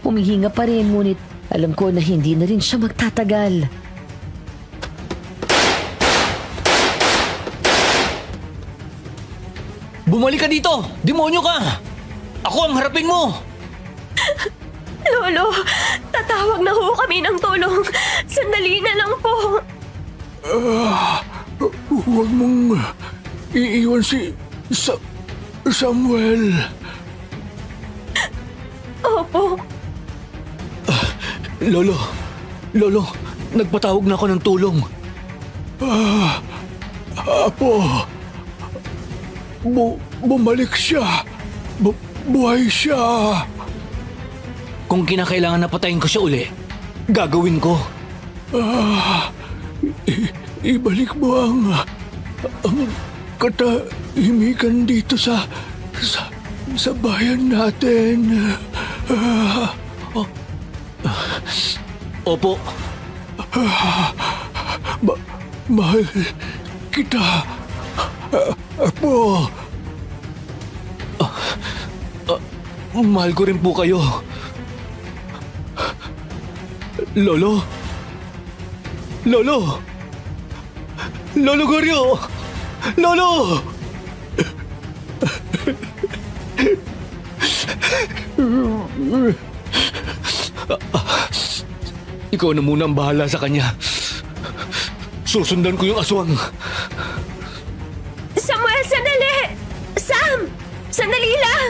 Humihinga pa rin ngunit alam ko na hindi na rin siya magtatagal. Bumalik ka dito! Demonyo ka! Ako ang harapin mo! Lolo, tatawag na ho kami ng tulong. Sandali na lang po. Huwag mong iiwan si Samuel. Opo. Lolo, nagpatawag na ako ng tulong. Apo, bumalik siya. Buhay siya. Kung kinakailangan na patayin ko siya uli, gagawin ko. Ibalik mo ang katahimikan dito sa bayan natin. Opo, Mahal kita, Apo. mahal ko rin po kayo. Lolo Goryo! Lolo! Ikaw na muna ang bahala sa kanya. Susundan ko yung aswang. Samuel, sandali! Sam! Sandali lang!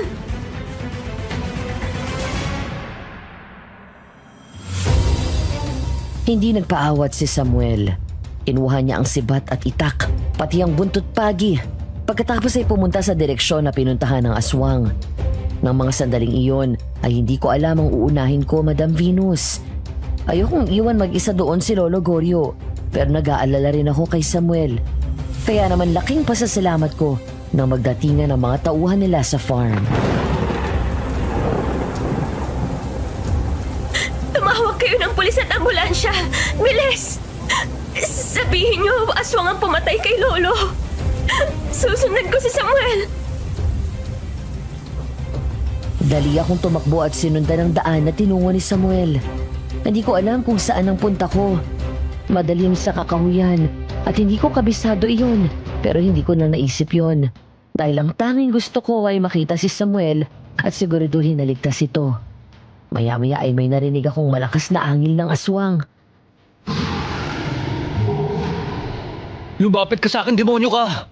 Hindi nagpaawat si Samuel. Kinuha niya ang sibat at itak, pati ang buntot pagi. Pagkatapos ay pumunta sa direksyon na pinuntahan ng aswang. Nang mga sandaling iyon ay hindi ko alam ang uunahin ko, Madam Venus. Ayokong iwan mag-isa doon si Lolo Goryo, pero nag-aalala rin ako kay Samuel. Kaya naman laking pasasalamat ko nang magdatingan ang mga tauhan nila sa farm. Tumawag kayo ng pulis at ambulansya! Bilis! Sabihin niyo, aswang ang pumatay kay Lolo! Susundan ko si Samuel! Dali akong tumakbo at sinundan ang daan na tinungo ni Samuel. Hindi ko alam kung saan ang punta ko. Madalim sa kakahuyan at hindi ko kabisado iyon, pero hindi ko na naisip yon. Dahil ang tanging gusto ko ay makita si Samuel at siguraduhin na ligtas ito. Maya-maya ay may narinig akong malakas na angil ng aswang. Lumapit ka sa akin, demonyo ka!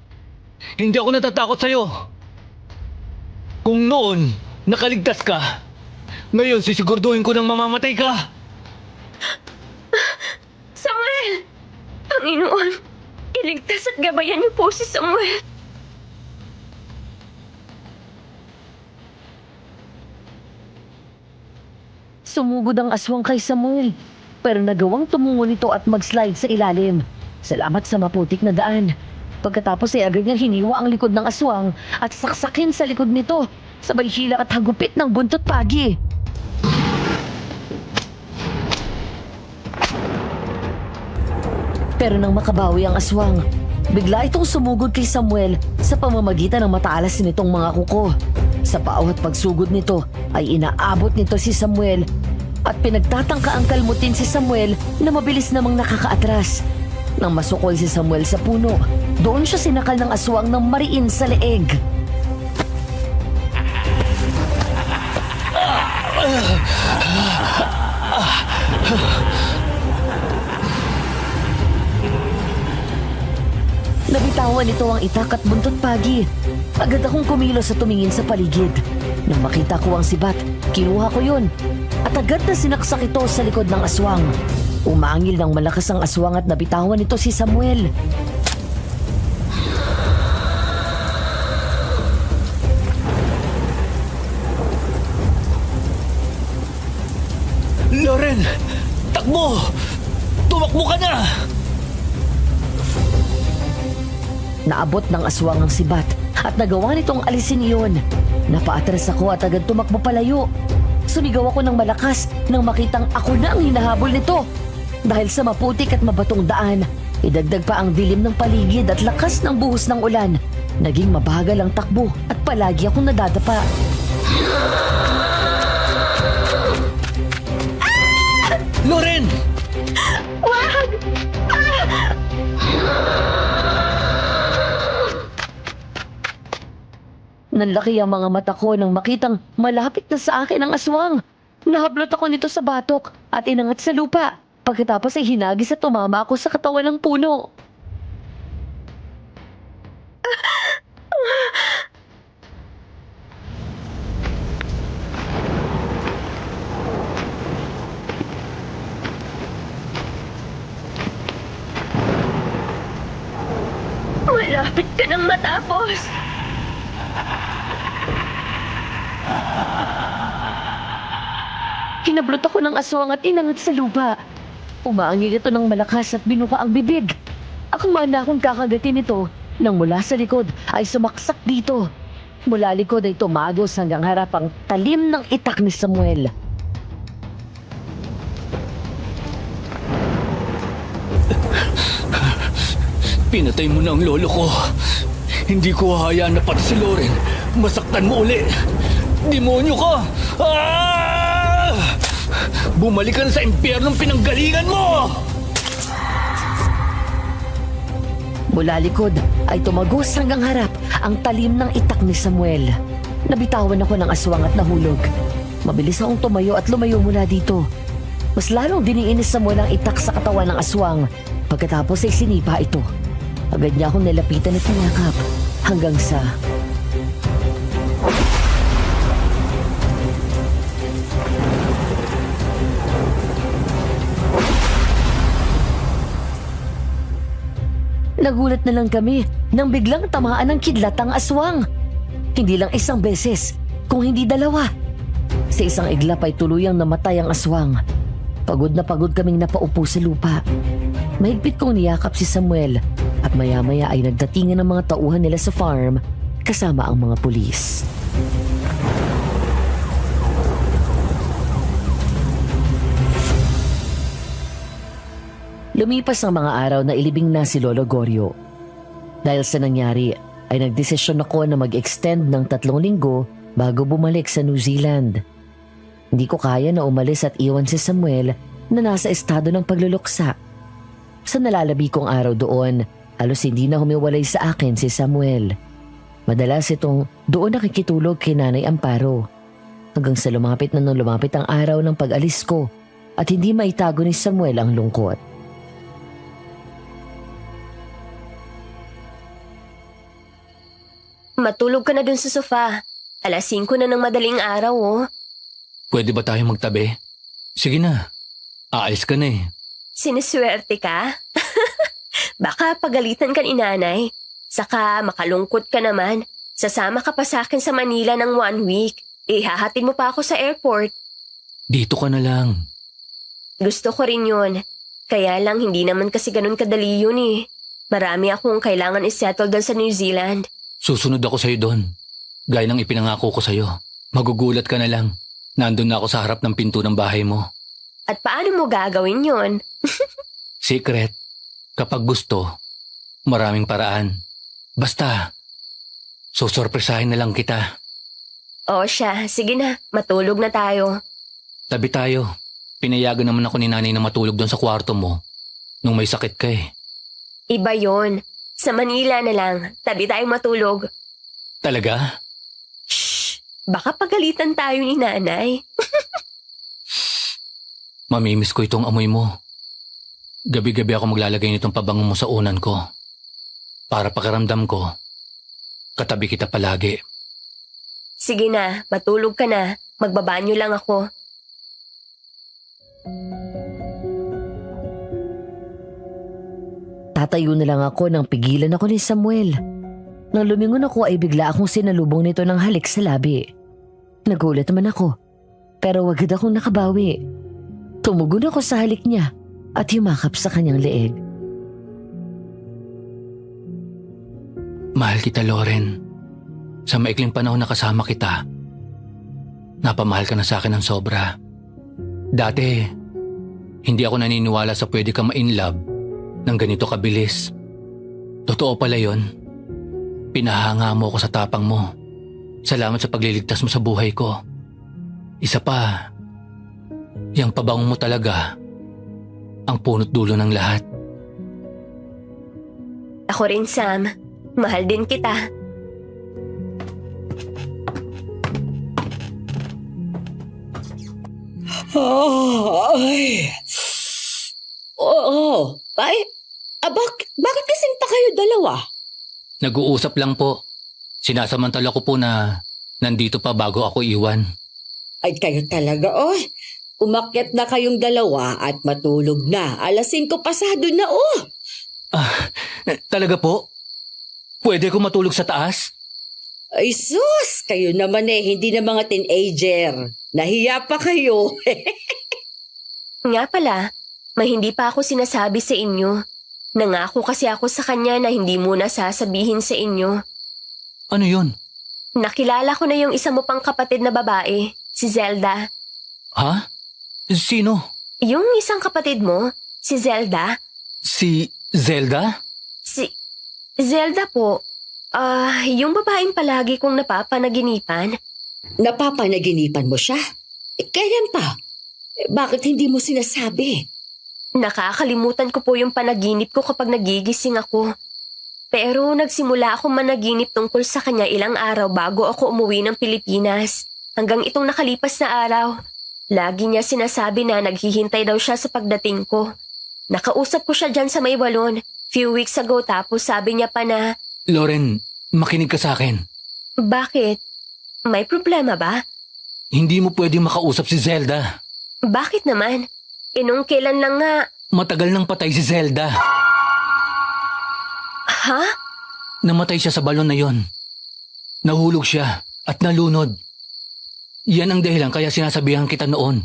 Hindi ako natatakot sa'yo. Kung noon, nakaligtas ka, ngayon sisigurduhin ko nang mamamatay ka. Samuel! Panginoon, iligtas at gabayan niyo po si Samuel. Sumugod ang aswang kay Samuel, pero nagawang tumungo nito at mag-slide sa ilalim. Salamat sa maputik na daan. Pagkatapos ay agad niyang hiniwa ang likod ng aswang at saksakin sa likod nito, sabay hila at hagupit ng buntot pagi. Pero nang makabawi ang aswang, bigla itong sumugod kay Samuel sa pamamagitan ng mataalas nitong mga kuko. Sa bawat pagsugod nito ay inaabot nito si Samuel at pinagtatangka ang kalmutin si Samuel na mabilis namang nakakaatras. Nang masukol si Samuel sa puno, doon siya sinakal ng aswang ng mariin sa leeg. Nabitawan nito ang itak at buntot pagi. Agad akong kumilos at tumingin sa paligid. Nang makita ko ang sibat, kinuha ko yun. At agad na sinaksak ito sa likod ng aswang. Umangil ng malakas ang aswang at nabitawan nito si Samuel. Loren! Takbo! Tumakbo ka na! Naabot ng aswang ang sibat at nagawa nitong alisin iyon. Napaatras ako at agad tumakbo palayo. Sumigaw ako ng malakas nang makitang ako na ang hinahabol nito. Dahil sa maputik at mabatong daan, idagdag pa ang dilim ng paligid at lakas ng buhos ng ulan. Naging mabagal ang takbo at palagi akong nadadapa. Loren! Wag! Nanlaki ang mga mata ko nang makitang malapit na sa akin ang aswang. Nahablot ako nito sa batok at inangat sa lupa. Pagkatapos ay hinagis at tumama ako sa katawan ng puno. Malapit ka nang matapos. Hinablot ako ng aswang at inangat sa lupa. Umaangil ito ng malakas at binuka ang bibig. Akong akong kakagatin ito nang mula sa likod ay sumaksak dito. Mula likod ay tumagos hanggang harap ang talim ng itak ni Samuel. Pinatay mo na ang lolo ko. Hindi ko hahayaan na pati si Loren masaktan mo uli. Demonyo ka! Ah! Bumalik ka na sa impyernong pinanggalingan mo! Mula likod ay tumagos hanggang harap ang talim ng itak ni Samuel. Nabitawan ako ng aswang at nahulog. Mabilis akong tumayo at lumayo mula dito. Mas lalong diniin ni Samuel ang itak sa katawan ng aswang. Pagkatapos ay sinipa ito. Agad niya akong nilapitan at tinakap hanggang sa... Nagulat na lang kami nang biglang tamaan ng kidlat ang aswang. Hindi lang isang beses, kung hindi dalawa. Sa isang iglap ay tuluyang namatay ang aswang. Pagod na pagod kaming napaupo sa lupa. Mahigpit kong niyakap si Samuel at maya-maya ay nagdatingan ng mga tauhan nila sa farm kasama ang mga pulis. Lumipas ang mga araw na ilibing na si Lolo Goryo. Dahil sa nangyari, ay nagdesisyon ako na mag-extend ng 3 linggo bago bumalik sa New Zealand. Hindi ko kaya na umalis at iwan si Samuel na nasa estado ng pagluluksa. Sa nalalabi kong araw doon, halos hindi na humiwalay sa akin si Samuel. Madalas itong doon nakikitulog kay Nanay Amparo. Hanggang sa lumapit na nung lumapit ang araw ng pag-alis ko at hindi maitago ni Samuel ang lungkot. Matulog ka na dun sa sofa. 5:00 na ng madaling araw, oh. Pwede ba tayo magtabi? Sige na. Aalis ka na eh. Siniswerte ka? Baka pagalitan ka ni nanay. Saka makalungkot ka naman. Sasama ka pa sa akin sa Manila ng 1 week. Ihahatid mo pa ako sa airport. Dito ka na lang. Gusto ko rin yun. Kaya lang hindi naman kasi ganun kadali yun eh. Marami akong kailangan isettle doon sa New Zealand. Susunod ako sa'yo doon. Gaya ng ipinangako ko sa'yo. Magugulat ka na lang. Nandun na ako sa harap ng pinto ng bahay mo. At paano mo gagawin yun? Secret. Kapag gusto, maraming paraan. Basta, susurpresahin na lang kita. O siya, sige na, matulog na tayo. Tabi tayo. Pinayagan naman ako ni nanay na matulog doon sa kwarto mo nung may sakit ka eh. Iba yon. Sa Manila na lang, tabi tayong matulog. Talaga? Shh! Baka pagalitan tayo ni nanay. Mamimiss ko itong amoy mo. Gabi-gabi ako maglalagay nitong pabango mo sa unan ko. Para pakiramdam ko, katabi kita palagi. Sige na, matulog ka na. Magbabanyo lang ako. Tatayo na lang ako nang pigilan ako ni Samuel. Nang lumingon ako ay bigla akong sinalubong nito ng halik sa labi. Nagulat naman ako, pero agad akong nakabawi. Tumugon ako sa halik niya at yumakap sa kanyang leeg. Mahal kita, Loren. Sa maikling panahon na kasama kita, napamahal ka na sa akin ng sobra. Dati, hindi ako naniniwala sa pwede ka ma-inlove ng ganito kabilis. Totoo pala yon. Pinahanga mo ako sa tapang mo. Salamat sa pagliligtas mo sa buhay ko. Isa pa, yung pabango mo talaga ang punot dulo ng lahat. Ako rin, Sam. Mahal din kita. Ay. Oo. Ay, bakit kasing pa kayo dalawa? Nag-uusap lang po. Sinasamantala ko po na nandito pa bago ako iwan. Ay, kayo talaga, Umakyat na kayong dalawa at matulog na. 5:00 pasado na, Talaga po? Pwede ko matulog sa taas? Ay, sus! Kayo naman hindi na mga teenager. Nahiya pa kayo. Nga pala, may hindi pa ako sinasabi sa inyo. Nangako kasi ako sa kanya na hindi muna sasabihin sa inyo. Ano yun? Nakilala ko na yung isa mo pang kapatid na babae, si Zelda. Ha? Sino? Yung isang kapatid mo, si Zelda? Si Zelda? Si Zelda po. Yung babaeng palagi kong napapanaginipan. Napapanaginipan mo siya? Kailan pa? Bakit hindi mo sinasabi? Nakakalimutan ko po yung panaginip ko kapag nagigising ako. Pero nagsimula akong managinip tungkol sa kanya ilang araw bago ako umuwi ng Pilipinas. Hanggang itong nakalipas na araw. Lagi niya sinasabi na naghihintay daw siya sa pagdating ko. Nakausap ko siya dyan sa may balon. Few weeks ago tapos sabi niya pa na... Loren, makinig ka sa akin. Bakit? May problema ba? Hindi mo pwedeng makausap si Zelda. Bakit naman? Nung kailan lang nga... Matagal nang patay si Zelda. Ha? Namatay siya sa balon na yon. Nahulog siya at nalunod. Yan ang dahilan kaya sinasabihan kita noon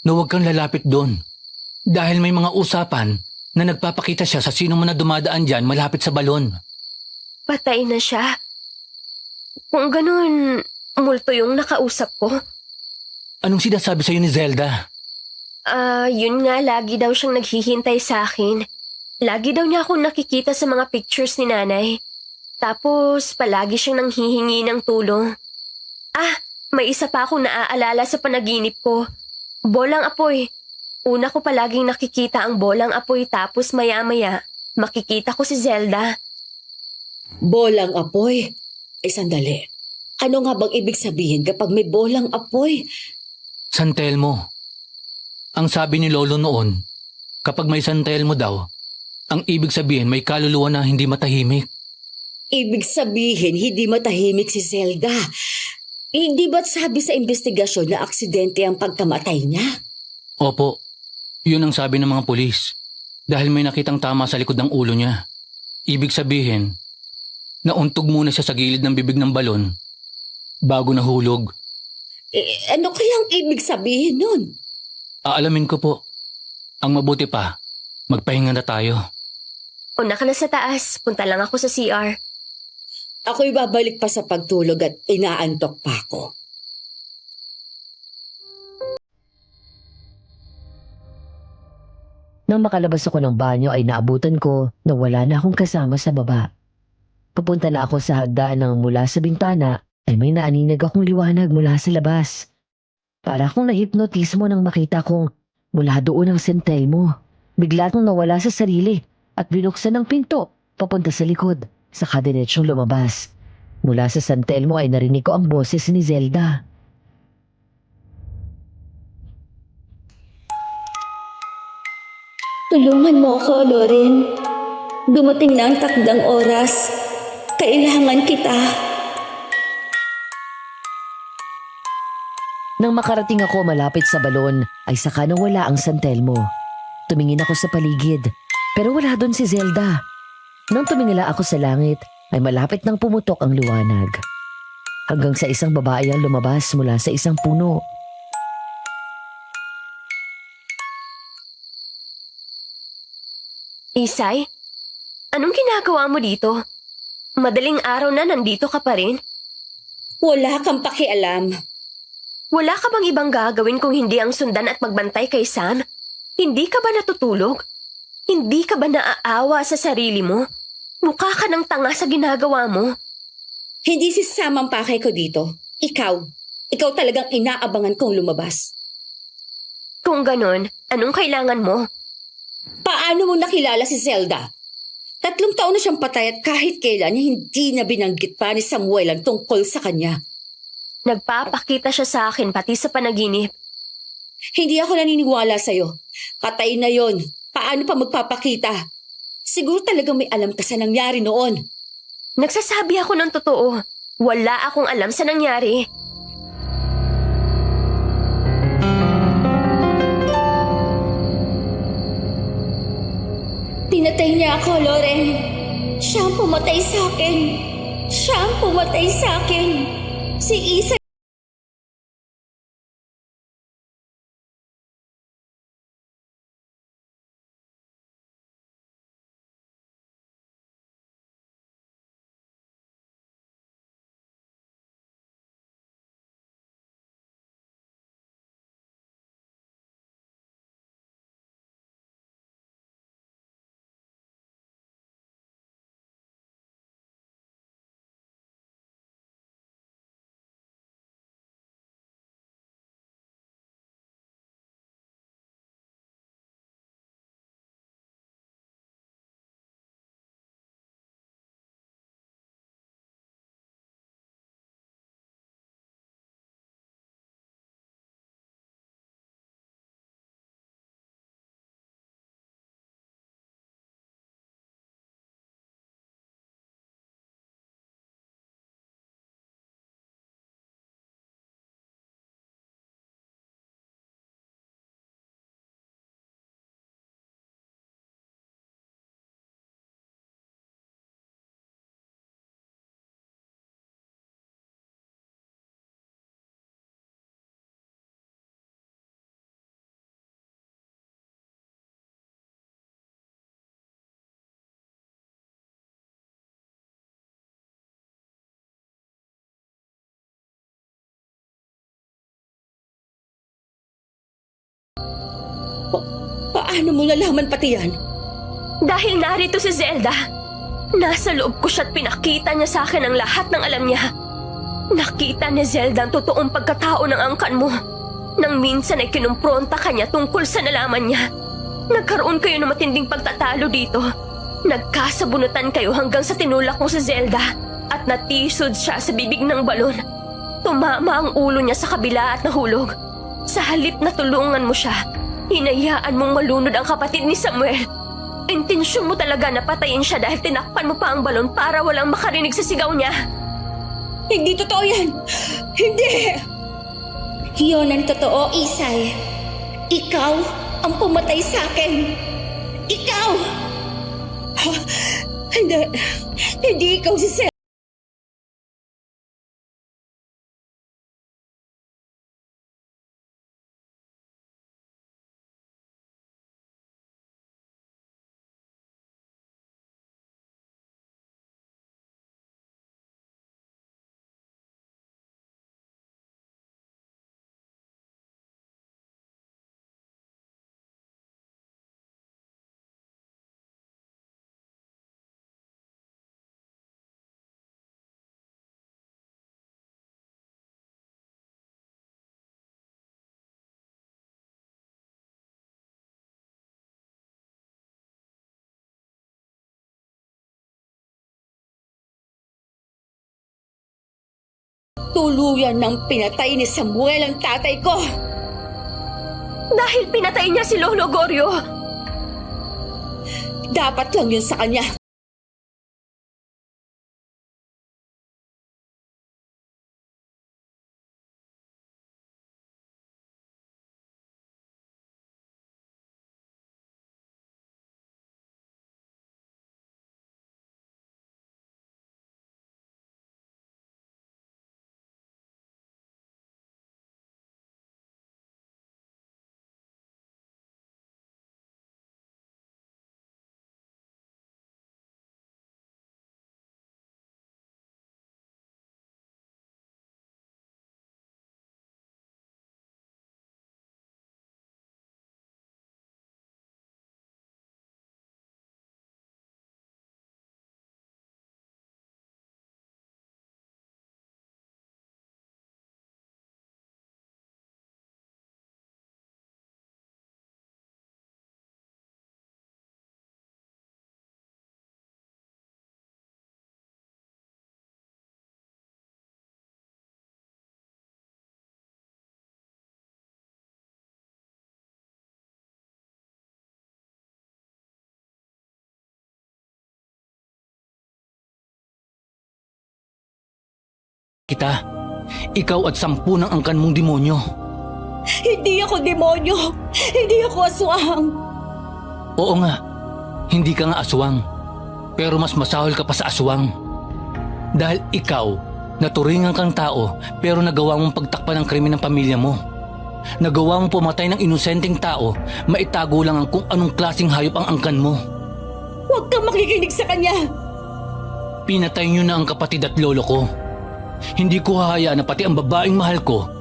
na huwag kang lalapit doon. Dahil may mga usapan na nagpapakita siya sa sino man na dumadaan dyan malapit sa balon. Patay na siya. Kung ganun, multo yung nakausap ko. Anong sinasabi sa'yo ni Zelda? Yun nga, lagi daw siyang naghihintay sa akin. Lagi daw niya akong nakikita sa mga pictures ni nanay. Tapos, palagi siyang nanghihingi ng tulong. May isa pa akong naaalala sa panaginip ko. Bolang apoy. Una ko palaging nakikita ang bolang apoy tapos maya-maya, makikita ko si Zelda. Bolang apoy? Sandali. Ano nga bang ibig sabihin kapag may bolang apoy? San Telmo. Ang sabi ni Lolo noon, kapag may San Telmo daw, ang ibig sabihin may kaluluwa na hindi matahimik. Ibig sabihin hindi matahimik si Zelda. Hindi ba't sabi sa investigasyon na aksidente ang pagkamatay niya? Opo, yun ang sabi ng mga pulis. Dahil may nakitang tama sa likod ng ulo niya. Ibig sabihin, nauntog muna siya sa gilid ng bibig ng balon bago nahulog. Ano kayang ibig sabihin nun? Aalamin ko po. Ang mabuti pa, magpahinga na tayo. Una ka na sa taas, punta lang ako sa CR. Ako'y babalik pa sa pagtulog at inaantok pa ako. Nang makalabas ako ng banyo ay naabutan ko na wala na akong kasama sa baba. Papunta na ako sa hagdaan ng mula sa bintana ay may naaninag akong liwanag mula sa labas. Para akong na-hypnotismo nang makita kong mula doon ang sentel mo. Bigla akong nawala sa sarili at binuksan ang pinto papunta sa likod. Saka diretsong lumabas. Mula sa San Telmo ay narinig ko ang boses ni Zelda. Tulungan mo ako, Loren. Dumating na ang takdang oras. Kailangan kita. Nang makarating ako malapit sa balon, ay saka nawala ang San Telmo. Tumingin ako sa paligid, pero wala doon si Zelda. Nang tumingala ako sa langit, ay malapit nang pumutok ang liwanag. Hanggang sa isang babae ang lumabas mula sa isang puno. Isay, anong ginagawa mo dito? Madaling araw na nandito ka pa rin? Wala kang pakialam. Wala ka bang ibang gagawin kung hindi ang sundan at magbantay kay Sam? Hindi ka ba natutulog? Hindi ka ba naaawa sa sarili mo? Mukha ka ng tanga sa ginagawa mo. Hindi si Sam ang pakay ko dito. Ikaw. Ikaw talagang inaabangan kong lumabas. Kung ganon, anong kailangan mo? Paano mo nakilala si Zelda? 3 taon na siyang patay at kahit kailan hindi na binanggit pa ni Samuel ang tungkol sa kanya. Nagpapakita siya sa akin pati sa panaginip. Hindi ako naniniwala sa'yo. Patay na yon. Paano pa magpapakita? Siguro talagang may alam ka sa nangyari noon. Nagsasabi ako ng totoo. Wala akong alam sa nangyari. Tinatay niya ako, Loren. Siya ang pumatay sa akin. Siya ang pumatay sa akin. Si Isa. Paano mo nalaman pati yan? Dahil narito si Zelda. Nasa loob ko siya at pinakita niya sa akin ang lahat ng alam niya. Nakita ni Zelda ang totoong pagkatao ng angkan mo. Nang minsan ay kinumpronta ka niya tungkol sa nalaman niya. Nagkaroon kayo ng matinding pagtatalo dito. Nagkasabunutan kayo hanggang sa tinulak mo si Zelda at natisod siya sa bibig ng balon. Tumama ang ulo niya sa kabila at nahulog. Sa halip na tulungan mo siya, hinayaan mong malunod ang kapatid ni Samuel. Intensyon mo talaga na patayin siya dahil tinakpan mo pa ang balon para walang makarinig sa sigaw niya. Hindi totoo yan! Hindi! Yun ang totoo, Isay. Ikaw ang pumatay sa akin. Ikaw! Hindi. Hindi ikaw si Sel. Tuluyan ng pinatay ni Samuel ang tatay ko. Dahil pinatay niya si Lolo Goryo. Dapat lang yun sa kanya. kita. Ikaw at 10 ng angkan mong demonyo. Hindi ako demonyo. Hindi ako aswang. Oo nga, hindi ka nga aswang. Pero mas masahol ka pa sa aswang. Dahil ikaw, naturingan kang tao pero nagawa mong pagtakpan ng krimen ng pamilya mo. Nagawa mong pumatay ng inosenteng tao, maitago lang ang kung anong klaseng hayop ang angkan mo. Huwag kang makikinig sa kanya. Pinatay niyo na ang kapatid at lolo ko. Hindi ko hahayaan na pati ang babaeng mahal ko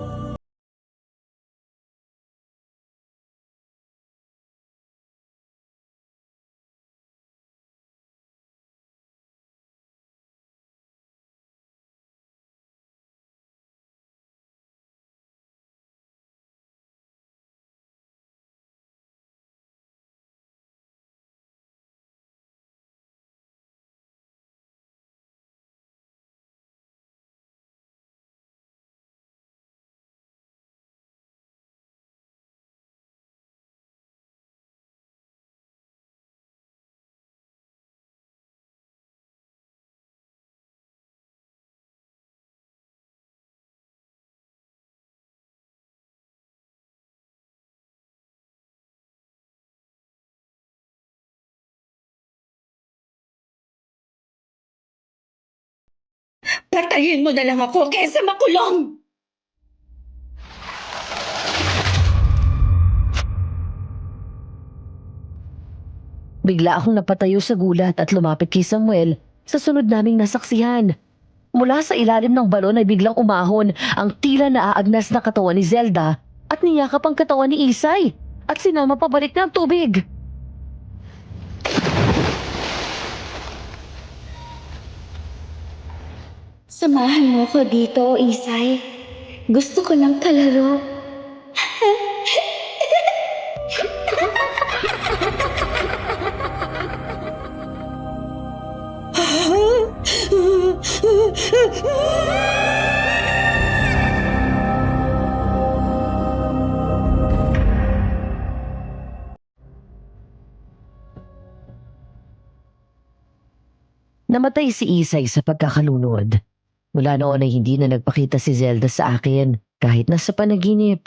Patayin mo na lang ako kaysa makulong. Bigla akong napatayo sa gulat at lumapit kay Samuel sa sunod naming nasaksihan. Mula sa ilalim ng balon ay biglang umahon ang tila naaagnas na katawan ni Zelda at niyakap ang katawan ni Isay at sinama pabalik ng tubig. Samahan mo ko dito, Isay. Gusto ko lang kalaro. Namatay si Isay sa pagkakalunod. Mula noon ay hindi na nagpakita si Zelda sa akin kahit nasa panaginip.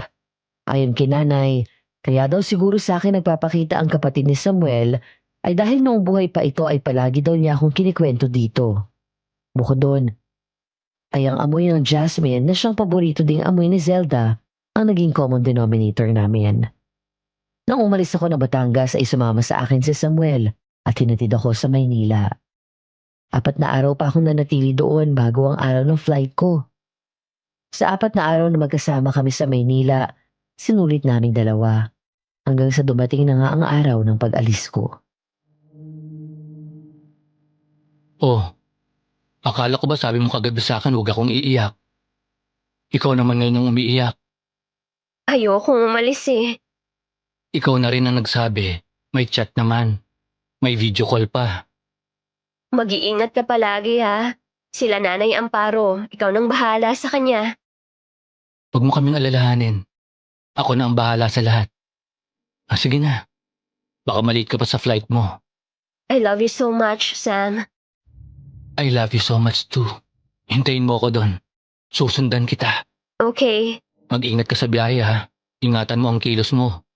Ayon kay nanay, kaya daw siguro sa akin nagpapakita ang kapatid ni Samuel ay dahil noong buhay pa ito ay palagi daw niya akong kinikwento dito. Bukod doon, ay ang amoy ng jasmine na siyang paborito ding amoy ni Zelda ang naging common denominator namin. Nang umalis ako ng Batangas ay sumama sa akin si Samuel at hinatid ako sa Maynila. 4 na araw pa akong nanatili doon bago ang araw ng flight ko. Sa 4 na araw na magkasama kami sa Maynila, sinulit naming 2 hanggang sa dumating na nga ang araw ng pag-alis ko. Oh, akala ko ba sabi mo kagabi sa akin huwag akong iiyak? Ikaw naman ngayon ang umiiyak. Ayokong umalis eh. Ikaw na rin ang nagsabi, may chat naman. May video call pa. Mag-iingat ka palagi ha. Sila Nanay Amparo, ikaw nang bahala sa kanya. Huwag mo kaming alalahanin. Ako na ang bahala sa lahat. Sige na. Baka malate ka pa sa flight mo. I love you so much, Sam. I love you so much too. Hintayin mo ako doon. Susundan kita. Okay. Mag-ingat ka sa biyahe ha. Ingatan mo ang kilos mo.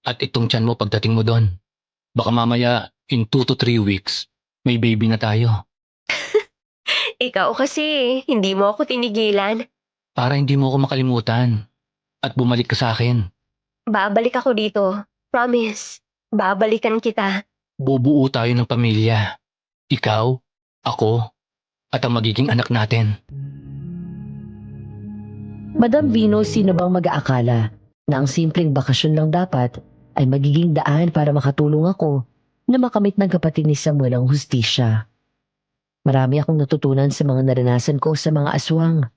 At itong tiyan mo pagdating mo doon. Baka mamaya in 2 to 3 weeks, may baby na tayo. Ikaw kasi, hindi mo ako tinigilan. Para hindi mo ako makalimutan. At bumalik ka sa akin. Babalik ako dito. Promise. Babalikan kita. Bubuo tayo ng pamilya. Ikaw, ako, at ang magiging anak natin. Madam Vino, sino bang mag-aakala na ang simpleng bakasyon lang dapat ay magiging daan para makatulong ako na makamit ng kapatid ni Samuel ang hustisya. Marami akong natutunan sa mga naranasan ko sa mga aswang.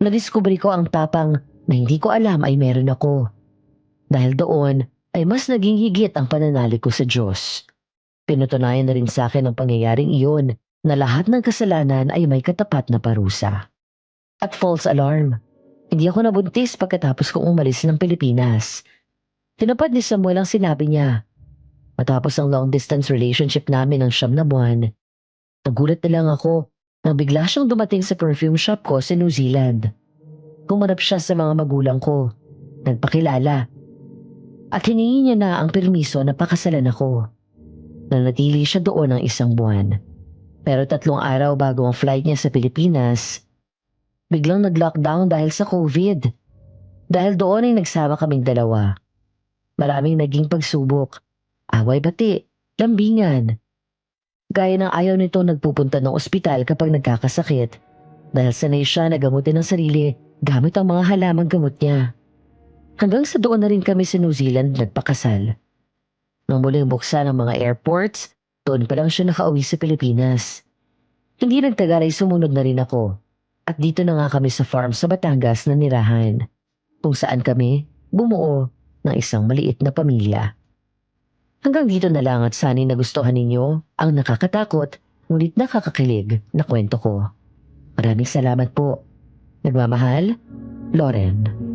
Nadiskubre ko ang tapang na hindi ko alam ay meron ako. Dahil doon ay mas naging higit ang pananalig ko sa Diyos. Pinutunayan na rin sa akin ang pangyayaring iyon na lahat ng kasalanan ay may katapat na parusa. At false alarm, hindi ako nabuntis pagkatapos kong umalis ng Pilipinas. Tinupad ni Samuel ang sinabi niya. Matapos ang long-distance relationship namin ng 9 na buwan, nagulat na lang ako Nang bigla siyang dumating sa perfume shop ko sa New Zealand. Kumarap siya sa mga magulang ko. Nagpakilala. At hiningi niya na ang permiso na pakasalan ako. Nanatili siya doon ng 1 buwan. Pero 3 araw bago ang flight niya sa Pilipinas, biglang nag-lockdown dahil sa COVID. Dahil doon ay nagsama kaming 2. Maraming naging pagsubok. Away-bati, lambingan. Gaya ng ayaw nito nagpupunta ng ospital kapag nagkakasakit dahil sanay siya na gamutin ng sarili gamit ang mga halamang gamot niya. Hanggang sa doon na rin kami sa New Zealand nagpakasal. Nang muling buksan ang mga airports, doon pa lang siya nakauwi sa Pilipinas. Hindi nagtagal ay sumunod na rin ako. At dito na nga kami sa farm sa Batangas na nirahan, kung saan kami bumuo ng isang maliit na pamilya. Hanggang dito na lang at sana'y nagustuhan ninyo ang nakakatakot ngunit nakakakilig na kwento ko. Maraming salamat po. Nagmamahal, Loren.